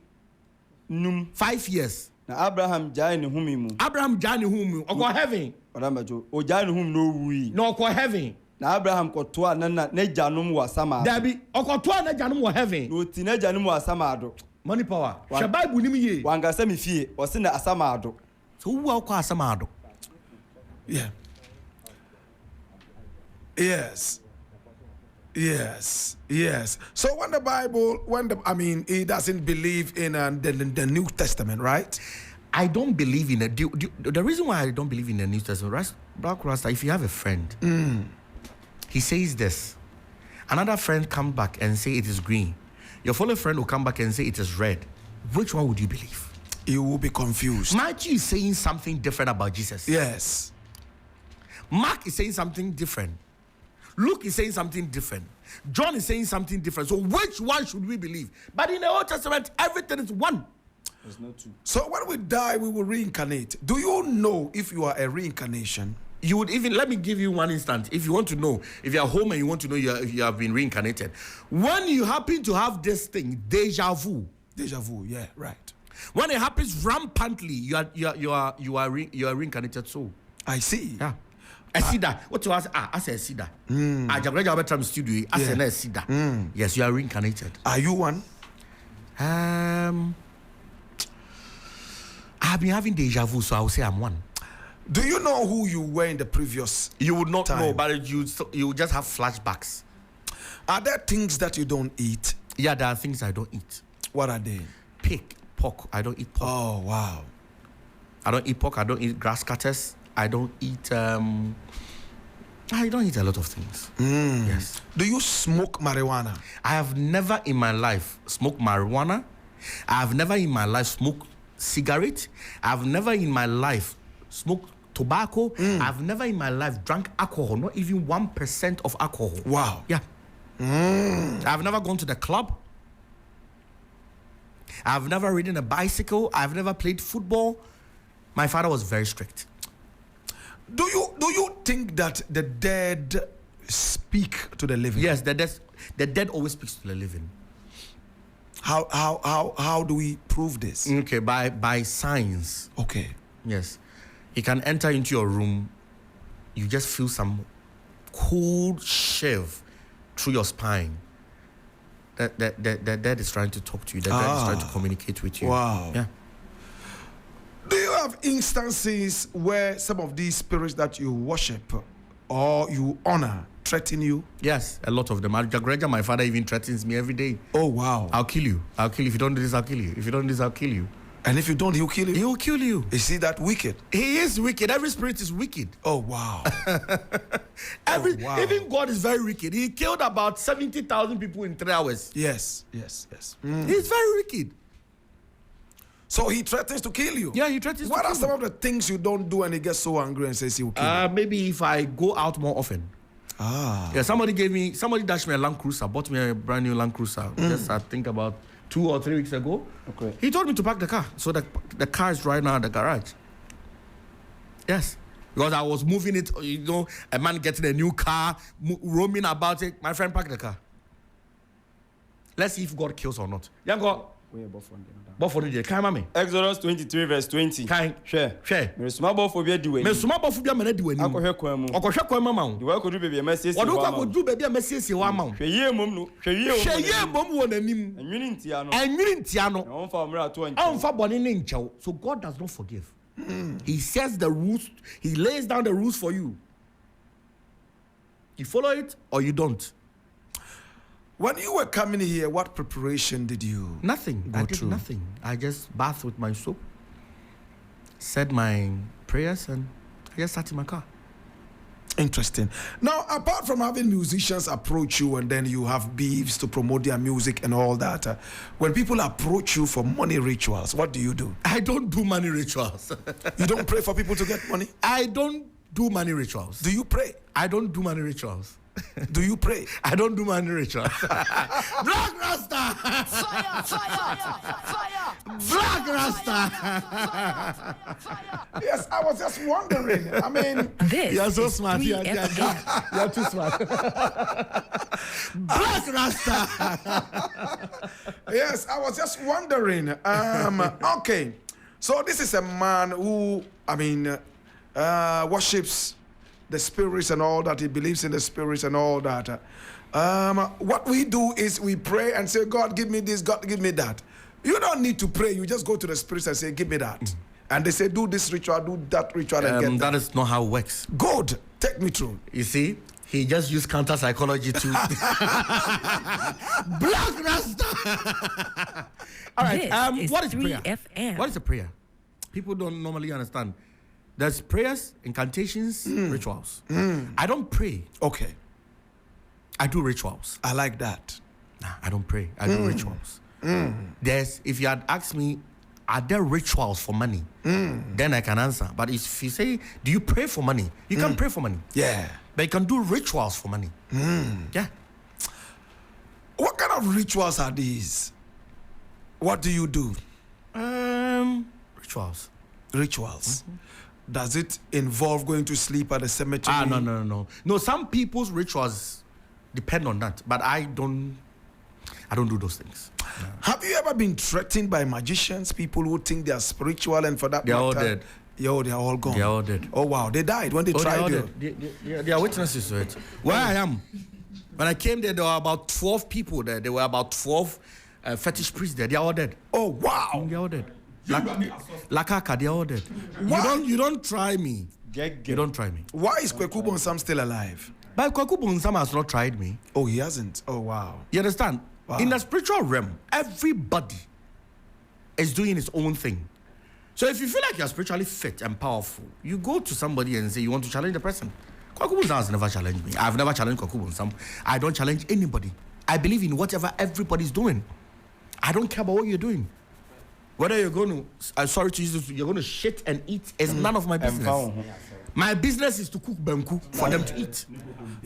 Speaker 3: num
Speaker 2: 5 years.
Speaker 3: Na Abraham jai ne humi mu.
Speaker 2: Abraham jai ne humi oko heaven.
Speaker 3: Odamajo o jai ne hum no wui.
Speaker 2: No oko heaven.
Speaker 3: Na Abraham kotoa na janum wa sama.
Speaker 2: Dabi okotoa na janum wa heaven.
Speaker 3: No ti na janum wa sama ado.
Speaker 2: Money power. Sha Bible nim ye.
Speaker 3: Wangasa me fie, o se na asama ado.
Speaker 2: So who oko asama ado?
Speaker 1: Yeah. Yes. Yes. Yes. So when the Bible, he doesn't believe in the New Testament, right?
Speaker 2: I don't believe in the reason why I don't believe in the New Testament, Blakk Rasta, if you have a friend, he says this, another friend come back and say it is green. Your fellow friend will come back and say it is red. Which one would you believe?
Speaker 1: You will be confused.
Speaker 2: Matthew is saying something different about Jesus.
Speaker 1: Yes.
Speaker 2: Mark is saying something different. Luke is saying something different. John is saying something different. So which one should we believe? But in the Old Testament, everything is one.
Speaker 3: There's no two.
Speaker 1: So when we die, we will reincarnate. Do you know if you are a reincarnation?
Speaker 2: You would even, let me give you one instance. If you want to know, if you're home and you want to know you have been reincarnated, when you happen to have this thing, deja vu.
Speaker 1: Deja vu, yeah, right.
Speaker 2: When it happens rampantly, you are reincarnated soul.
Speaker 1: I see.
Speaker 2: Yeah. Asida. What you ask? As Asida. Ajagurajah Movement studio. As an Asida. Yes, you are reincarnated.
Speaker 1: Are you one?
Speaker 2: I've been having deja vu, so I will say I'm one.
Speaker 1: Do you know who you were in the previous?
Speaker 2: You would not
Speaker 1: time?
Speaker 2: know, but you just have flashbacks.
Speaker 1: Are there things that you don't eat?
Speaker 2: Yeah, there are things I don't eat.
Speaker 1: What are they?
Speaker 2: Pig, pork. I don't eat pork.
Speaker 1: Oh, wow.
Speaker 2: I don't eat pork. I don't eat grass cutters. I don't eat. I don't eat a lot of things. Yes.
Speaker 1: Do you smoke marijuana?
Speaker 2: I have never in my life smoked marijuana. I have never in my life smoked cigarette. I've never in my life smoked tobacco. I've never in my life drank alcohol, not even 1% of alcohol.
Speaker 1: Wow.
Speaker 2: Yeah. I've never gone to the club. I've never ridden a bicycle. I've never played football. My father was very strict.
Speaker 1: Do you think that the dead speak to the living?
Speaker 2: Yes, the dead always speaks to the living.
Speaker 1: How do we prove this?
Speaker 2: Okay, by signs.
Speaker 1: Okay.
Speaker 2: Yes. He can enter into your room. You just feel some cold shiver through your spine. That dead is trying to talk to you. The dead is trying to communicate with you.
Speaker 1: Wow.
Speaker 2: Yeah.
Speaker 1: Do you have instances where some of these spirits that you worship or you honor threaten you?
Speaker 2: Yes, a lot of them. Ajagurajah, my father even threatens me every day.
Speaker 1: Oh, wow.
Speaker 2: I'll kill you. I'll kill you. If you don't do this, I'll kill you. If you don't do this, I'll kill you.
Speaker 1: And if you don't, he'll kill you?
Speaker 2: He will kill you.
Speaker 1: Is he that wicked?
Speaker 2: He is wicked. Every spirit is wicked.
Speaker 1: Oh, wow. Wow.
Speaker 2: Even God is very wicked. He killed about 70,000 people in 3 hours.
Speaker 1: Yes.
Speaker 2: He's very wicked.
Speaker 1: So he threatens to kill you?
Speaker 2: Yeah, he threatens
Speaker 1: What
Speaker 2: to
Speaker 1: are
Speaker 2: kill
Speaker 1: some
Speaker 2: you.
Speaker 1: of the things you don't do and he gets so angry and says he'll kill you?
Speaker 2: Maybe if I go out more often. Yeah, somebody dashed me a Land Cruiser, bought me a brand new Land Cruiser. Just I think about 2 or 3 weeks ago. Okay. He told me to park the car. So the car is right now at the garage. Yes. Because I was moving it, a man getting a new car, roaming about it. My friend parked the car. Let's see if God kills or not. Young God. But for the time, mommy.
Speaker 3: Exodus 23 verse 20.
Speaker 2: Share.
Speaker 3: Me suma bofo bi adi wani.
Speaker 2: Me suma bofo bi amana di wani.
Speaker 3: Akohwe kwan mu.
Speaker 2: Okohwe kwan mama wo.
Speaker 3: Di wa kodu bebe mesiesie wa.
Speaker 2: Odo kwa kodu bebe mesiesie wa ma wo.
Speaker 3: Hweye mom no.
Speaker 2: Hweye mom wo nanim.
Speaker 3: Enwini ntia no.
Speaker 2: Enwini ntia no.
Speaker 3: Onfa omra to anche.
Speaker 2: Onfa boni ne nchew. So God does not forgive. He sets the rules. He lays down the rules for you. You follow it or you don't.
Speaker 1: When you were coming here, what preparation did you
Speaker 2: Nothing. I did nothing. I just bathed with my soap, said my prayers, and I just sat in my car.
Speaker 1: Interesting. Now, apart from having musicians approach you and then you have beefs to promote their music and all that, when people approach you for money rituals, what do you do?
Speaker 2: I don't do money rituals.
Speaker 1: You don't pray for people to get money?
Speaker 2: I don't do money rituals.
Speaker 1: Do you pray?
Speaker 2: I don't do money rituals.
Speaker 1: Do you pray?
Speaker 2: I don't do money rituals. Blakk Rasta!
Speaker 4: Fire!
Speaker 2: Blakk Rasta!
Speaker 1: Yes, I was just wondering. I mean,
Speaker 4: This
Speaker 2: You're so
Speaker 4: is
Speaker 2: smart.
Speaker 4: 3FM.
Speaker 2: You're too smart. Blakk Rasta!
Speaker 1: yes, I was just wondering. Okay, so this is a man who, I mean, worships the spirits and all that. He believes in the spirits and all that. What we do is we pray and say, God, give me this, God, give me that. You don't need to pray. You just go to the spirits and say, give me that. And they say, do this ritual, do that ritual, and get
Speaker 2: That is not how it works.
Speaker 1: good. Take me through.
Speaker 2: You see, he just used counter psychology to Blakk Rasta. All right.
Speaker 4: This is
Speaker 2: What is prayer?
Speaker 4: 3FM.
Speaker 2: What is a prayer? People don't normally understand. There's prayers, incantations, rituals. I don't pray.
Speaker 1: Okay,
Speaker 2: I do rituals.
Speaker 1: I like that.
Speaker 2: Nah, I don't pray. I do rituals. There's, if you had asked me, are there rituals for money? Then I can answer. But if you say, do you pray for money? You can pray for money.
Speaker 1: Yeah.
Speaker 2: But you can do rituals for money. Yeah.
Speaker 1: What kind of rituals are these? What do you do?
Speaker 2: Rituals.
Speaker 1: Rituals. Does it involve going to sleep at the cemetery?
Speaker 2: No. No, some people's rituals depend on that. But I don't do those things.
Speaker 1: Have you ever been threatened by magicians, people who think they are spiritual, and for that
Speaker 2: They're
Speaker 1: matter,
Speaker 2: all dead.
Speaker 1: Yo, they are all gone.
Speaker 2: They are all dead.
Speaker 1: Oh wow, they died when they tried you.
Speaker 2: They are witnesses to it. Where I am, when I came there were about 12 people there. There were about 12 fetish priests there. They are all dead.
Speaker 1: Oh wow.
Speaker 2: They are all dead. Lakaka, they are all dead. You don't try me. You don't try me.
Speaker 1: Why is Kwaku Bonsam still alive?
Speaker 2: But Kwaku Bonsam has not tried me.
Speaker 1: Oh, he hasn't. Oh wow.
Speaker 2: You understand?
Speaker 1: Wow.
Speaker 2: In the spiritual realm, everybody is doing his own thing. So if you feel like you're spiritually fit and powerful, you go to somebody and say you want to challenge the person. Kwaku Bonsam has never challenged me. I've never challenged Kwaku Bonsam. I don't challenge anybody. I believe in whatever everybody's doing. I don't care about what you're doing. Whether you're going to, sorry to use this, you're going to shit and eat is none of my business. My business is to cook banku for them to eat.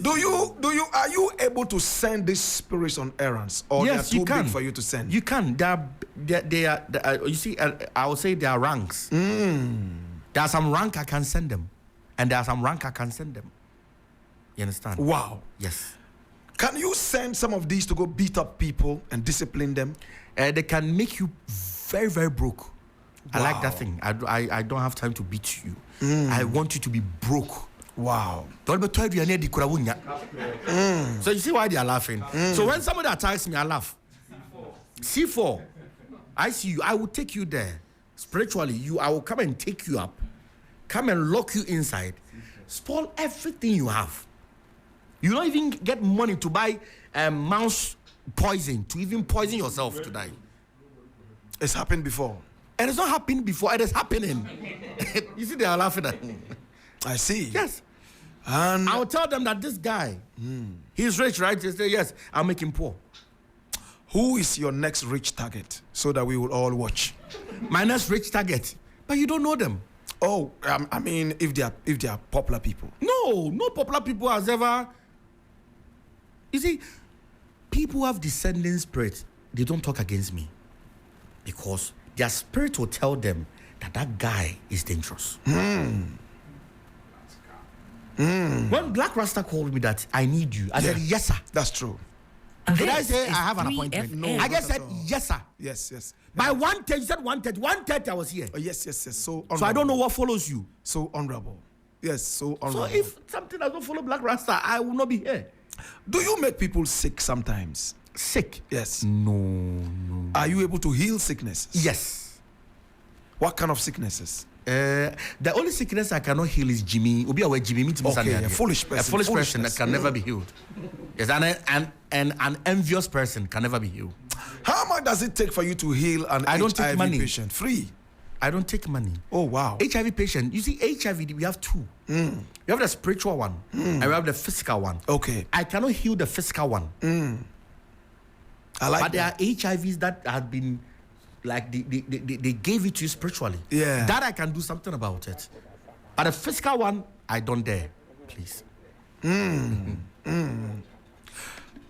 Speaker 1: Are you able to send these spirits on errands, or
Speaker 2: Yes,
Speaker 1: they are
Speaker 2: you
Speaker 1: too
Speaker 2: can.
Speaker 1: big for you to send?
Speaker 2: You can. They are you see, I would say there are ranks. There are some rank I can send them, and there are some rank I can send them. You understand?
Speaker 1: Wow.
Speaker 2: Yes.
Speaker 1: Can you send some of these to go beat up people and discipline them?
Speaker 2: They can make you very, very broke. I like
Speaker 1: Wow.
Speaker 2: that thing. I don't have time to beat you. I want you to be broke.
Speaker 1: Wow.
Speaker 2: So you see why they are laughing. So when somebody attacks me, I laugh. C4. I see you. I will take you there. Spiritually, I will come and take you up. Come and lock you inside. Spoil everything you have. You don't even get money to buy mouse poison, to even poison yourself to die.
Speaker 1: It's happened before.
Speaker 2: And it's not happened before, it is happening. You see, they are laughing at me.
Speaker 1: I see.
Speaker 2: Yes.
Speaker 1: And
Speaker 2: I'll tell them that this guy, he's rich, right? They say, yes, I'll make him poor.
Speaker 1: who is your next rich target so that we will all watch?
Speaker 2: My next rich target. But you don't know them.
Speaker 1: Oh, I mean, if they are popular people.
Speaker 2: No popular people has ever. You see, people who have descending spirit, they don't talk against me. Because their spirit will tell them that guy is dangerous. When Blakk Rasta called me that I need you, I said, yes, sir.
Speaker 1: That's true.
Speaker 2: Did I
Speaker 4: This
Speaker 2: say I
Speaker 4: is
Speaker 2: have an
Speaker 4: 3FM.
Speaker 2: appointment?
Speaker 1: No,
Speaker 2: I just
Speaker 1: not
Speaker 2: said,
Speaker 1: at all.
Speaker 2: yes, sir.
Speaker 1: Yes.
Speaker 2: By 1:30, you said 1:30. 1:30, I was here.
Speaker 1: Oh, yes. So honorable.
Speaker 2: So I don't know what follows you.
Speaker 1: So honorable. Yes, so
Speaker 2: So
Speaker 1: honorable.
Speaker 2: if something does not follow Blakk Rasta, I will not be here.
Speaker 1: Do you make people sick sometimes?
Speaker 2: Sick?
Speaker 1: Yes.
Speaker 2: No.
Speaker 1: Are you able to heal sicknesses?
Speaker 2: Yes.
Speaker 1: What kind of sicknesses?
Speaker 2: The only sickness I cannot heal is Jimmy.
Speaker 1: Okay, a foolish person.
Speaker 2: A foolish person that
Speaker 1: Foolishness.
Speaker 2: can never be healed. Yes, and an envious person can never be healed.
Speaker 1: How much does it take for you to heal an
Speaker 2: I don't take
Speaker 1: HIV
Speaker 2: money.
Speaker 1: patient? Free.
Speaker 2: I don't take money.
Speaker 1: Oh, wow.
Speaker 2: HIV patient. You see, HIV, we have two. We have the spiritual one, and we have the physical one.
Speaker 1: Okay.
Speaker 2: I cannot heal the physical one.
Speaker 1: I like
Speaker 2: But there
Speaker 1: that.
Speaker 2: are HIVs that have been, like, they gave it to you spiritually.
Speaker 1: Yeah.
Speaker 2: That I can do something about it. But the physical one, I don't dare. Please.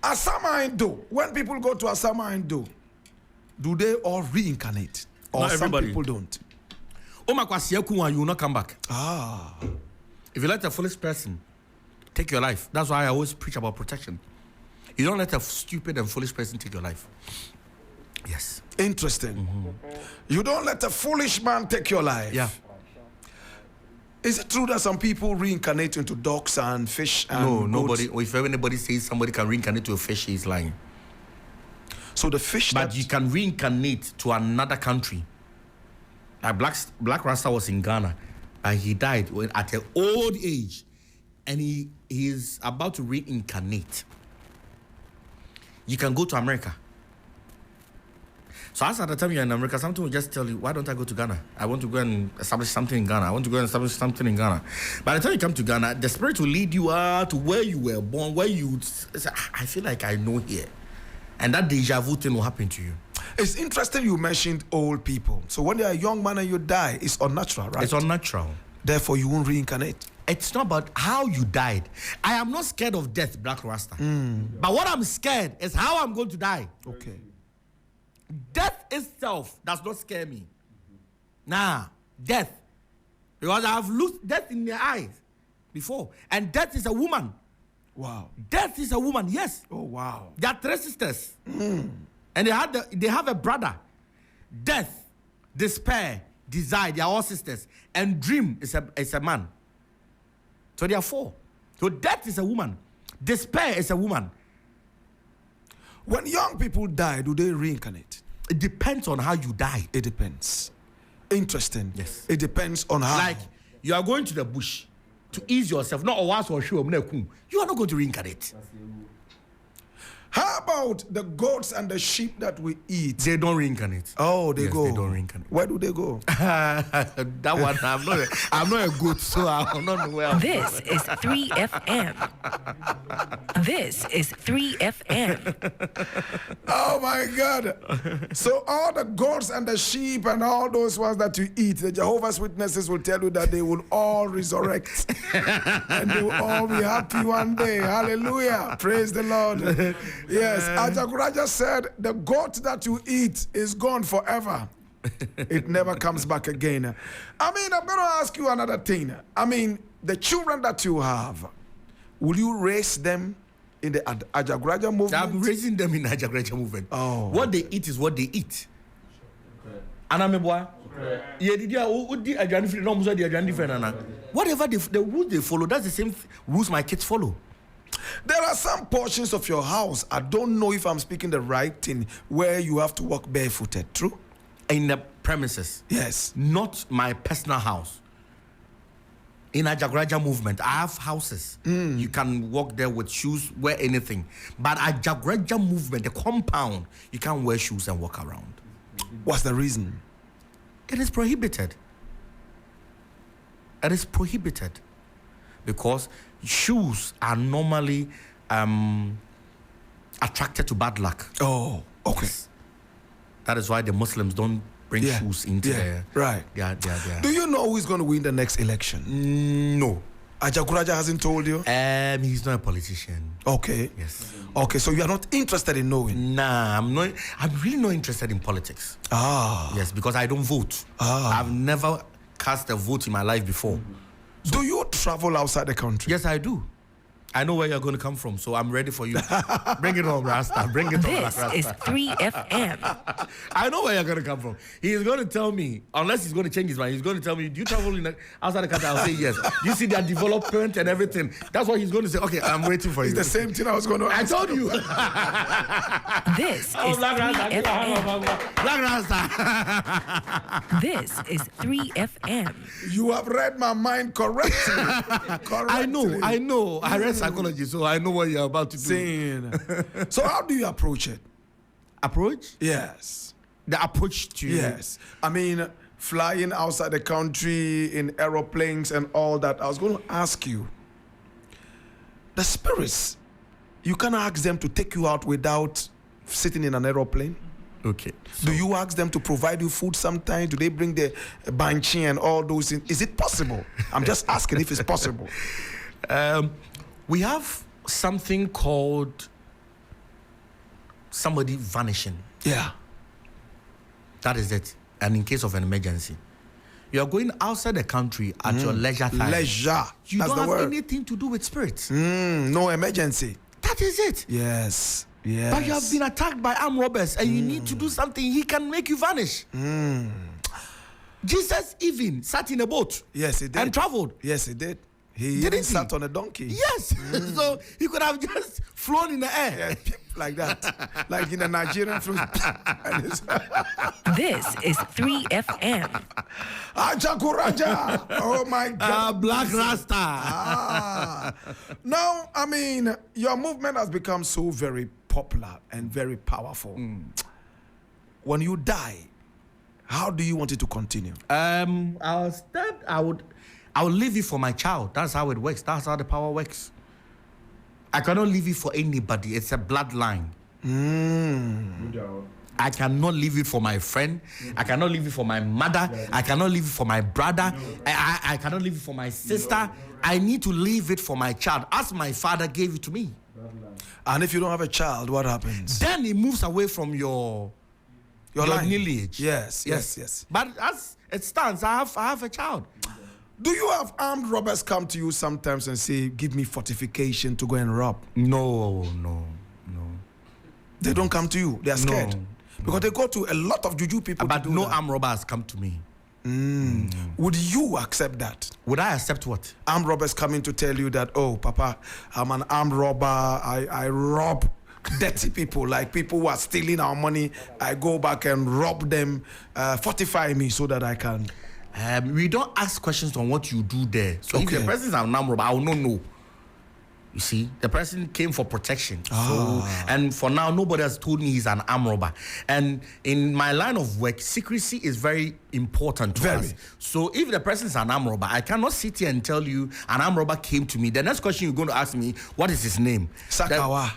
Speaker 1: Asiamah Indo, when people go to Asiamah Indo, do they all reincarnate? Or
Speaker 2: Not
Speaker 1: some
Speaker 2: everybody.
Speaker 1: people don't?
Speaker 2: You will not come back.
Speaker 1: Ah.
Speaker 2: If you let a foolish person take your life, that's why I always preach about protection. You don't let a stupid and foolish person take your life. Yes.
Speaker 1: Interesting. You don't let a foolish man take your life.
Speaker 2: Yeah.
Speaker 1: Is it true that some people reincarnate into dogs and fish and
Speaker 2: No,
Speaker 1: goats?
Speaker 2: nobody. If anybody says somebody can reincarnate to a fish, he's lying.
Speaker 1: So the fish
Speaker 2: But
Speaker 1: that
Speaker 2: you can reincarnate to another country. Like Blakk Rasta was in Ghana, and he died at an old age, and he is about to reincarnate. You can go to America. So as at the time you're in America, something will just tell you, why don't I go to Ghana? I want to go and establish something in Ghana. I want to go and establish something in Ghana. By the time you come to Ghana, the spirit will lead you out to where you were born, where you say, I feel like I know here. And that deja vu thing will happen to you.
Speaker 1: it's interesting you mentioned old people. So when you're a young man and you die, it's unnatural, right?
Speaker 2: It's unnatural.
Speaker 1: Therefore, you won't reincarnate.
Speaker 2: It's not about how you died. I am not scared of death, Blakk Rasta. But what I'm scared is how I'm going to die.
Speaker 1: Okay.
Speaker 2: Death itself does not scare me. Nah, death. Because I have looked death in their eyes before. And death is a woman.
Speaker 1: Wow.
Speaker 2: Death is a woman, yes.
Speaker 1: Oh, wow.
Speaker 2: They are three sisters. And they have a brother. Death, despair, desire, they are all sisters. And dream is a man. So they are four. So death is a woman. Despair is a woman.
Speaker 1: When young people die, do they reincarnate?
Speaker 2: It depends on how you die.
Speaker 1: It depends. Interesting.
Speaker 2: Yes.
Speaker 1: It depends on how.
Speaker 2: Like you are going to the bush to ease yourself. Not a was or show. You are not going to reincarnate.
Speaker 1: How about the goats and the sheep that we eat?
Speaker 2: They don't reincarnate.
Speaker 1: Oh, they
Speaker 2: Yes,
Speaker 1: go.
Speaker 2: they don't reincarnate.
Speaker 1: Where do they go?
Speaker 2: That one, I'm not a goat, so I'm not well.
Speaker 4: This is 3FM. This is 3FM.
Speaker 1: Oh my God. So all the goats and the sheep and all those ones that you eat, the Jehovah's Witnesses will tell you that they will all resurrect. And they will all be happy one day. Hallelujah. Praise the Lord. Yes, Ajagurajah said, the goat that you eat is gone forever. It never comes back again. I mean, I'm going to ask you another thing. I mean, the children that you have, will you raise them in the Ajagurajah movement?
Speaker 2: I'm raising them in Ajagurajah Movement.
Speaker 1: Oh.
Speaker 2: What they eat is what they eat. And I'm a boy. Whatever the rules they follow, that's the same rules my kids follow.
Speaker 1: There are some portions of your house, I don't know if I'm speaking the right thing, where you have to walk barefooted. True?
Speaker 2: In the premises.
Speaker 1: Yes.
Speaker 2: Not my personal house. In Ajagurajah Movement, I have houses. You can walk there with shoes, wear anything. But Ajagurajah Movement, the compound, you can't wear shoes and walk around.
Speaker 1: What's the reason?
Speaker 2: It is prohibited. It is prohibited. Because shoes are normally attracted to bad luck.
Speaker 1: Oh, okay.
Speaker 2: That is why the Muslims don't bring shoes into their...
Speaker 1: Right.
Speaker 2: Yeah.
Speaker 1: Do you know who is going to win the next election?
Speaker 2: No.
Speaker 1: Ajagurajah hasn't told you?
Speaker 2: He's not a politician.
Speaker 1: Okay.
Speaker 2: Yes.
Speaker 1: Okay, so you are not interested in knowing?
Speaker 2: Nah, I'm really not interested in politics.
Speaker 1: Ah.
Speaker 2: Yes, because I don't vote. I've never cast a vote in my life before.
Speaker 1: Do you travel outside the country?
Speaker 2: Yes, I do. I know where you're going to come from, so I'm ready for you. Bring it on, Rasta. Bring it on,
Speaker 4: This
Speaker 2: Rasta.
Speaker 4: is 3FM.
Speaker 2: I know where you're going to come from. He's going to tell me, unless he's going to change his mind, he's going to tell me, do you travel outside the country? I'll say yes. Do you see their development and everything? That's what he's going to say. Okay, I'm waiting for you.
Speaker 1: It's the same thing I was going to
Speaker 2: I
Speaker 1: ask.
Speaker 2: told you.
Speaker 4: This is
Speaker 2: Blakk Rasta.
Speaker 4: 3FM.
Speaker 2: Blakk Rasta.
Speaker 4: This is 3FM.
Speaker 1: You have read my mind correctly.
Speaker 2: I know. I read psychology, so I know what you're about to do.
Speaker 1: Saying. So how do you approach it?
Speaker 2: Approach?
Speaker 1: Yes.
Speaker 2: The approach to...
Speaker 1: Yes. I mean, flying outside the country in aeroplanes and all that. I was going to ask you, the spirits, you can't ask them to take you out without sitting in an aeroplane?
Speaker 2: Okay.
Speaker 1: Do you ask them to provide you food sometimes? Do they bring the banchi and all those things? Is it possible? I'm just asking if it's possible.
Speaker 2: We have something called somebody vanishing.
Speaker 1: Yeah.
Speaker 2: That is it. And in case of an emergency, you are going outside the country at your leisure time.
Speaker 1: Leisure.
Speaker 2: You
Speaker 1: That's
Speaker 2: don't
Speaker 1: the
Speaker 2: have
Speaker 1: word.
Speaker 2: anything to do with spirits.
Speaker 1: No emergency.
Speaker 2: That is it.
Speaker 1: Yes. Yes.
Speaker 2: But you have been attacked by armed robbers and you need to do something. He can make you vanish. Jesus even sat in a boat.
Speaker 1: Yes, he did.
Speaker 2: And traveled.
Speaker 1: Yes, he did. He
Speaker 2: Didn't
Speaker 1: even
Speaker 2: he?
Speaker 1: sat on a donkey.
Speaker 2: Yes. So he could have just flown in the air.
Speaker 1: Yeah, like that. Like in a Nigerian film. And it's-
Speaker 4: This is 3FM.
Speaker 1: Ajagurajah. Oh my God.
Speaker 2: Blakk Rasta.
Speaker 1: Now, I mean, your movement has become so very popular and very powerful. When you die, how do you want it to continue?
Speaker 2: I would leave it for my child. That's how it works. That's how the power works. I cannot leave it for anybody. It's a bloodline. I cannot leave it for my friend. I cannot leave it for my mother. I cannot leave it for my brother. I cannot leave it for my sister. I need to leave it for my child, as my father gave it to me.
Speaker 1: And if you don't have a child, what happens?
Speaker 2: Then it moves away from your
Speaker 1: line.
Speaker 2: lineage.
Speaker 1: Yes.
Speaker 2: But as it stands, I have a child.
Speaker 1: Do you have armed robbers come to you sometimes and say, give me fortification to go and rob?
Speaker 2: No.
Speaker 1: They don't come to you. They are scared. Because they go to a lot of juju people.
Speaker 2: But
Speaker 1: to do
Speaker 2: no
Speaker 1: that.
Speaker 2: armed robber has come to me.
Speaker 1: Would you accept that?
Speaker 2: Would I accept what?
Speaker 1: Armed robbers coming to tell you that, oh, Papa, I'm an armed robber. I rob dirty people, like people who are stealing our money. I go back and rob them, fortify me so that I can.
Speaker 2: We don't ask questions on what you do there. So if
Speaker 1: Okay.
Speaker 2: the person is an armed robber, I will not know. You see, the person came for protection. So, and for now, nobody has told me he's an armed robber. And in my line of work, secrecy is very important to us. So if the person is an armed robber, I cannot sit here and tell you an armed robber came to me. The next question you're going to ask me, what is his name?
Speaker 1: Sakawa.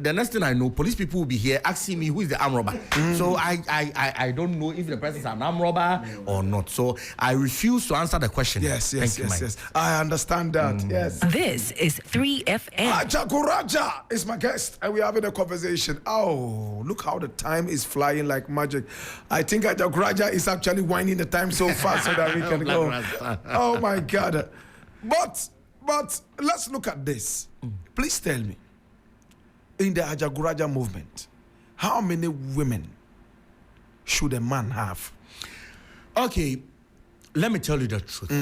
Speaker 2: The next thing I know, police people will be here asking me who is the armed robber. So I don't know if the person is an armed robber or not. So I refuse to answer the question.
Speaker 1: Yes.
Speaker 2: Thank you, Mike.
Speaker 1: I understand that. Yes.
Speaker 4: This is 3FM.
Speaker 1: Ajagurajah is my guest, and we're having a conversation. Oh, look how the time is flying like magic. I think Ajagurajah is actually winding the time so fast so that we can go. Oh my God. But let's look at this. Please tell me, in the Ajagurajah movement, how many women should a man have?
Speaker 2: Okay, let me tell you the truth.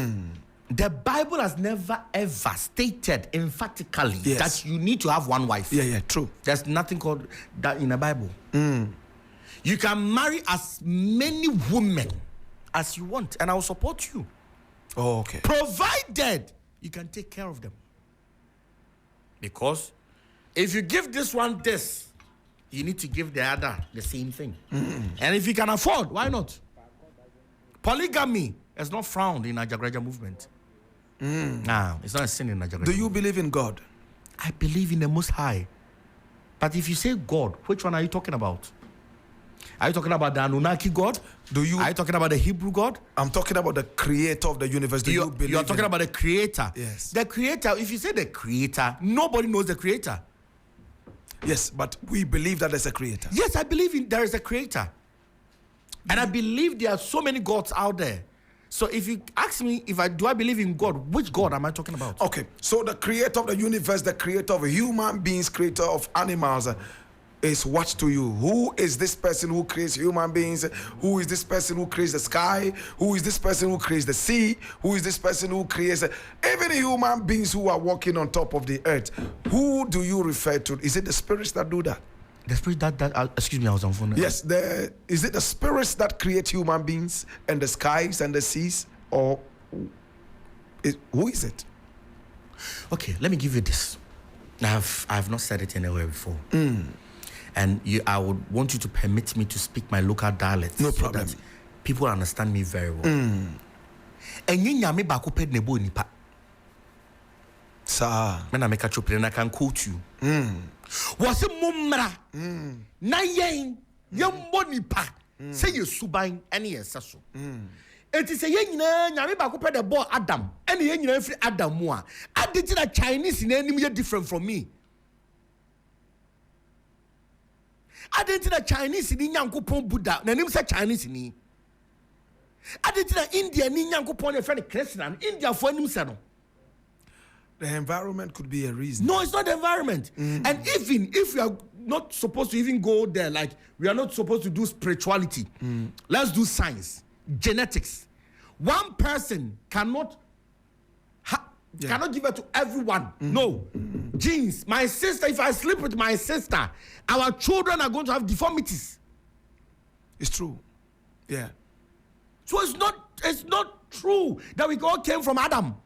Speaker 2: The Bible has never ever stated emphatically that you need to have one wife.
Speaker 1: Yeah, true.
Speaker 2: There's nothing called that in the Bible. You can marry as many women as you want, and I will support you.
Speaker 1: Oh, okay.
Speaker 2: Provided you can take care of them. Because if you give this one this, you need to give the other the same thing. And if you can afford, why not? Polygamy is not frowned in Ajagurajah movement. No, it's not a sin in Ajagurajah.
Speaker 1: Do you believe in God?
Speaker 2: I believe in the Most High. But if you say God, which one are you talking about? Are you talking about the Anunnaki God? Are you talking about the Hebrew God?
Speaker 1: I'm talking about the creator of the universe. Do you believe
Speaker 2: You're talking about the creator.
Speaker 1: Yes.
Speaker 2: The creator, if you say the creator, nobody knows the creator.
Speaker 1: Yes, but we believe that there's a creator.
Speaker 2: Yes, I believe there is a creator. And I believe there are so many gods out there. So if you ask me do I believe in God, which God am I talking about?
Speaker 1: Okay, so the creator of the universe, the creator of human beings, creator of animals, is what to you? Who is this person who creates human beings? Who is this person who creates the sky? Who is this person who creates the sea? Who is this person who creates even human beings who are walking on top of the earth? Who do you refer to? Is it the spirits that do that?
Speaker 2: The spirit that excuse me, I was on phone.
Speaker 1: Yes, is it the spirits that create human beings and the skies and the seas, or who is it?
Speaker 2: Okay, let me give you this. I have not said it anywhere before. And I would want you to permit me to speak my local dialect.
Speaker 1: No problem.
Speaker 2: So that people understand me very well. And nyame ba ko ped nebo nipa.
Speaker 1: Sir.
Speaker 2: When I make a chop, and I can quote you. Was a mumra na yen nipa say you subain any sasso. It is a yenya nyame ba ko pe the boy Adam. And the yenya free Adam mo a. I did that Chinese in any different from me. I didn't that Chinese in Yankopon Buddha. Na nim say Chinese ni. I didn't that India ni Yankopon e friend Christian. India for nim say no.
Speaker 1: The environment could be a reason.
Speaker 2: No, it's not the environment. And even if we are not supposed to even go there, like we are not supposed to do spirituality, let's do science, genetics. One person cannot cannot give it to everyone. No. Genes. My sister, if I sleep with my sister, our children are going to have deformities.
Speaker 1: It's true. Yeah.
Speaker 2: So it's not true that we all came from Adam.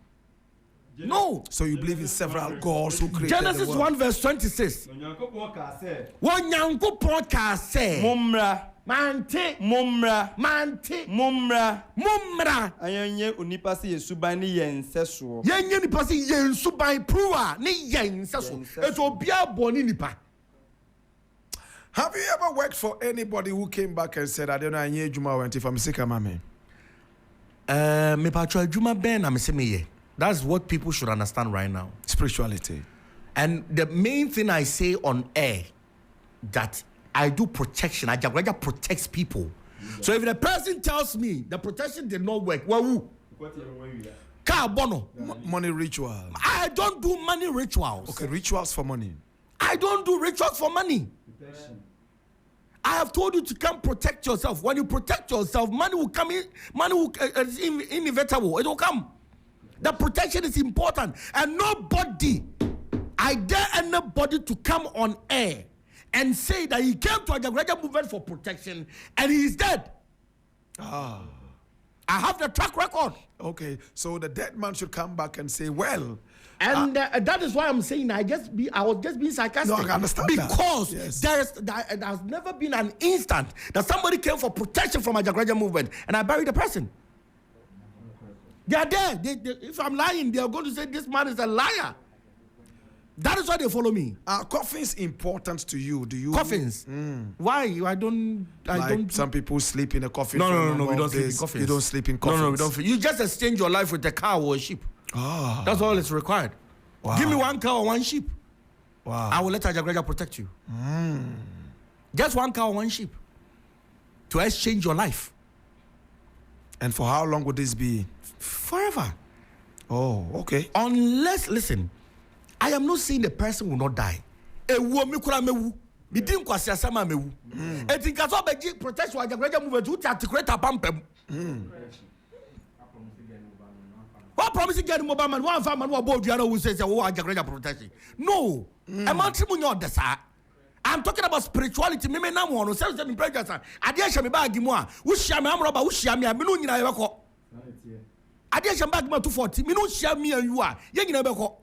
Speaker 2: No.
Speaker 1: So you believe in several gods who created
Speaker 2: Genesis
Speaker 1: the world.
Speaker 2: 1 verse 26. One Nyankopon ka say.
Speaker 3: Mumra.
Speaker 2: Mante.
Speaker 3: Mumra.
Speaker 2: Mante.
Speaker 3: Mumra.
Speaker 2: Mumra.
Speaker 3: Ayenye onipa se yesuban ni yense so.
Speaker 2: Yenye nipa se yensu ban pruwa ni yense so. Eto bia boni nipa.
Speaker 1: Have you ever worked for anybody who came back and said, I don't know, I need Juma went if I'm sick, mama?
Speaker 2: Me patro Juma ben am say me ye. That's what people should understand right now.
Speaker 1: Spirituality.
Speaker 2: And the main thing I say on air, that I do protection. Ajagurajah protects people. So if the person tells me the protection did not work, well, who? Car bono.
Speaker 1: Money ritual.
Speaker 2: I don't do money rituals.
Speaker 1: Okay, rituals for money.
Speaker 2: I don't do rituals for money. I have told you to come protect yourself. When you protect yourself, money will come in. Money will is inevitable. It will come. The protection is important, and nobody, I dare anybody to come on air and say that he came to Ajagurajah Movement for protection and he is dead. I have the track record.
Speaker 1: Okay, so the dead man should come back and say, well.
Speaker 2: And that is why I'm saying I was just being sarcastic.
Speaker 1: No, I understand
Speaker 2: because
Speaker 1: that. Yes.
Speaker 2: there has never been an instant that somebody came for protection from Ajagurajah Movement and I buried the person. They are there. If I'm lying, they are going to say this man is a liar. That is why they follow me.
Speaker 1: Are coffins important to you? Do you
Speaker 2: Coffins? Why? I don't.
Speaker 1: Some people sleep in a coffin.
Speaker 2: No. We don't sleep in
Speaker 1: days.
Speaker 2: coffins.
Speaker 1: You don't sleep in coffins.
Speaker 2: No, we don't. You just exchange your life with a cow or a sheep. That's all it's required.
Speaker 1: Wow.
Speaker 2: Give me one cow or one sheep.
Speaker 1: Wow.
Speaker 2: I will let Ajagurajah protect you. Just one cow or one sheep to exchange your life.
Speaker 1: And for how long would this be?
Speaker 2: Forever.
Speaker 1: Oh, okay.
Speaker 2: Unless, listen, I am not saying the person will not die. Bidin kwasi asama mewu. Eti nka so beji protect wa Ajagurajah Movement to articulate apampem. What promise get mobile man one farmer no board you who says oh Ajagurajah protection. No. E man trimu nyo desa. I'm talking about spirituality. Me na mo no say me prejudice. Ade ehye me bag mu a, wo hia me amroba wo hia me a me no nyina ye beko. Ade ehye bag mu 240. Me no hia me anyu a, ye nyina beko.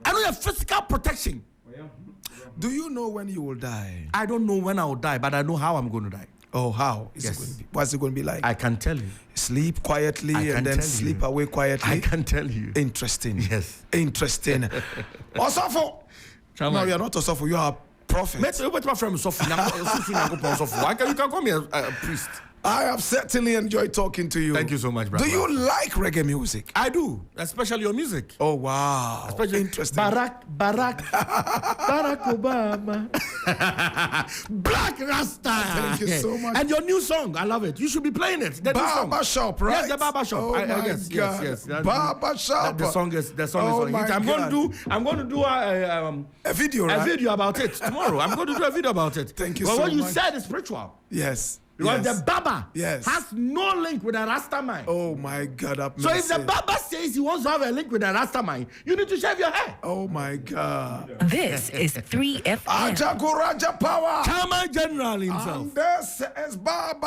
Speaker 2: I know your physical protection.
Speaker 1: Do you know when you will die?
Speaker 2: I don't know when I will die, but I know how I'm going to die.
Speaker 1: Oh, how is
Speaker 2: Yes.
Speaker 1: it going to be? What's it going to be like?
Speaker 2: I can tell you.
Speaker 1: Sleep quietly
Speaker 2: I can
Speaker 1: and then
Speaker 2: tell
Speaker 1: sleep
Speaker 2: you.
Speaker 1: away quietly.
Speaker 2: I can tell you.
Speaker 1: Interesting.
Speaker 2: Yes.
Speaker 1: Interesting. Osofo. No, you are not Osofo. You are a prophet.
Speaker 2: My friend you can call me a priest.
Speaker 1: I have certainly enjoyed talking to you.
Speaker 2: Thank you so much, brother.
Speaker 1: Do you like reggae music?
Speaker 2: I do, especially your music.
Speaker 1: Oh, wow.
Speaker 2: Especially
Speaker 1: interesting.
Speaker 2: Barack Obama. Blakk Rasta.
Speaker 1: Thank you so much.
Speaker 2: And your new song, I love it. You should be playing it. The new song.
Speaker 1: Barber Shop, right?
Speaker 2: Yes, the Barber Shop.
Speaker 1: Oh, my
Speaker 2: yes.
Speaker 1: God. Barber Shop.
Speaker 2: The song is
Speaker 1: Oh,
Speaker 2: on
Speaker 1: my
Speaker 2: it. I'm going to do
Speaker 1: a video, right?
Speaker 2: a video about it tomorrow. I'm going to do a video about it.
Speaker 1: Thank you
Speaker 2: but
Speaker 1: so
Speaker 2: what you
Speaker 1: much.
Speaker 2: said is spiritual.
Speaker 1: Yes.
Speaker 2: Because
Speaker 1: yes.
Speaker 2: the Baba
Speaker 1: Yes.
Speaker 2: has no link with the Rasta mind.
Speaker 1: Oh, my God.
Speaker 2: So if the Baba says he wants to have a link with the Rasta mind, you need to shave your hair.
Speaker 1: Oh, my God.
Speaker 4: This is 3FM.
Speaker 1: Ajagurajah power.
Speaker 2: Chama General himself.
Speaker 1: And this is Baba.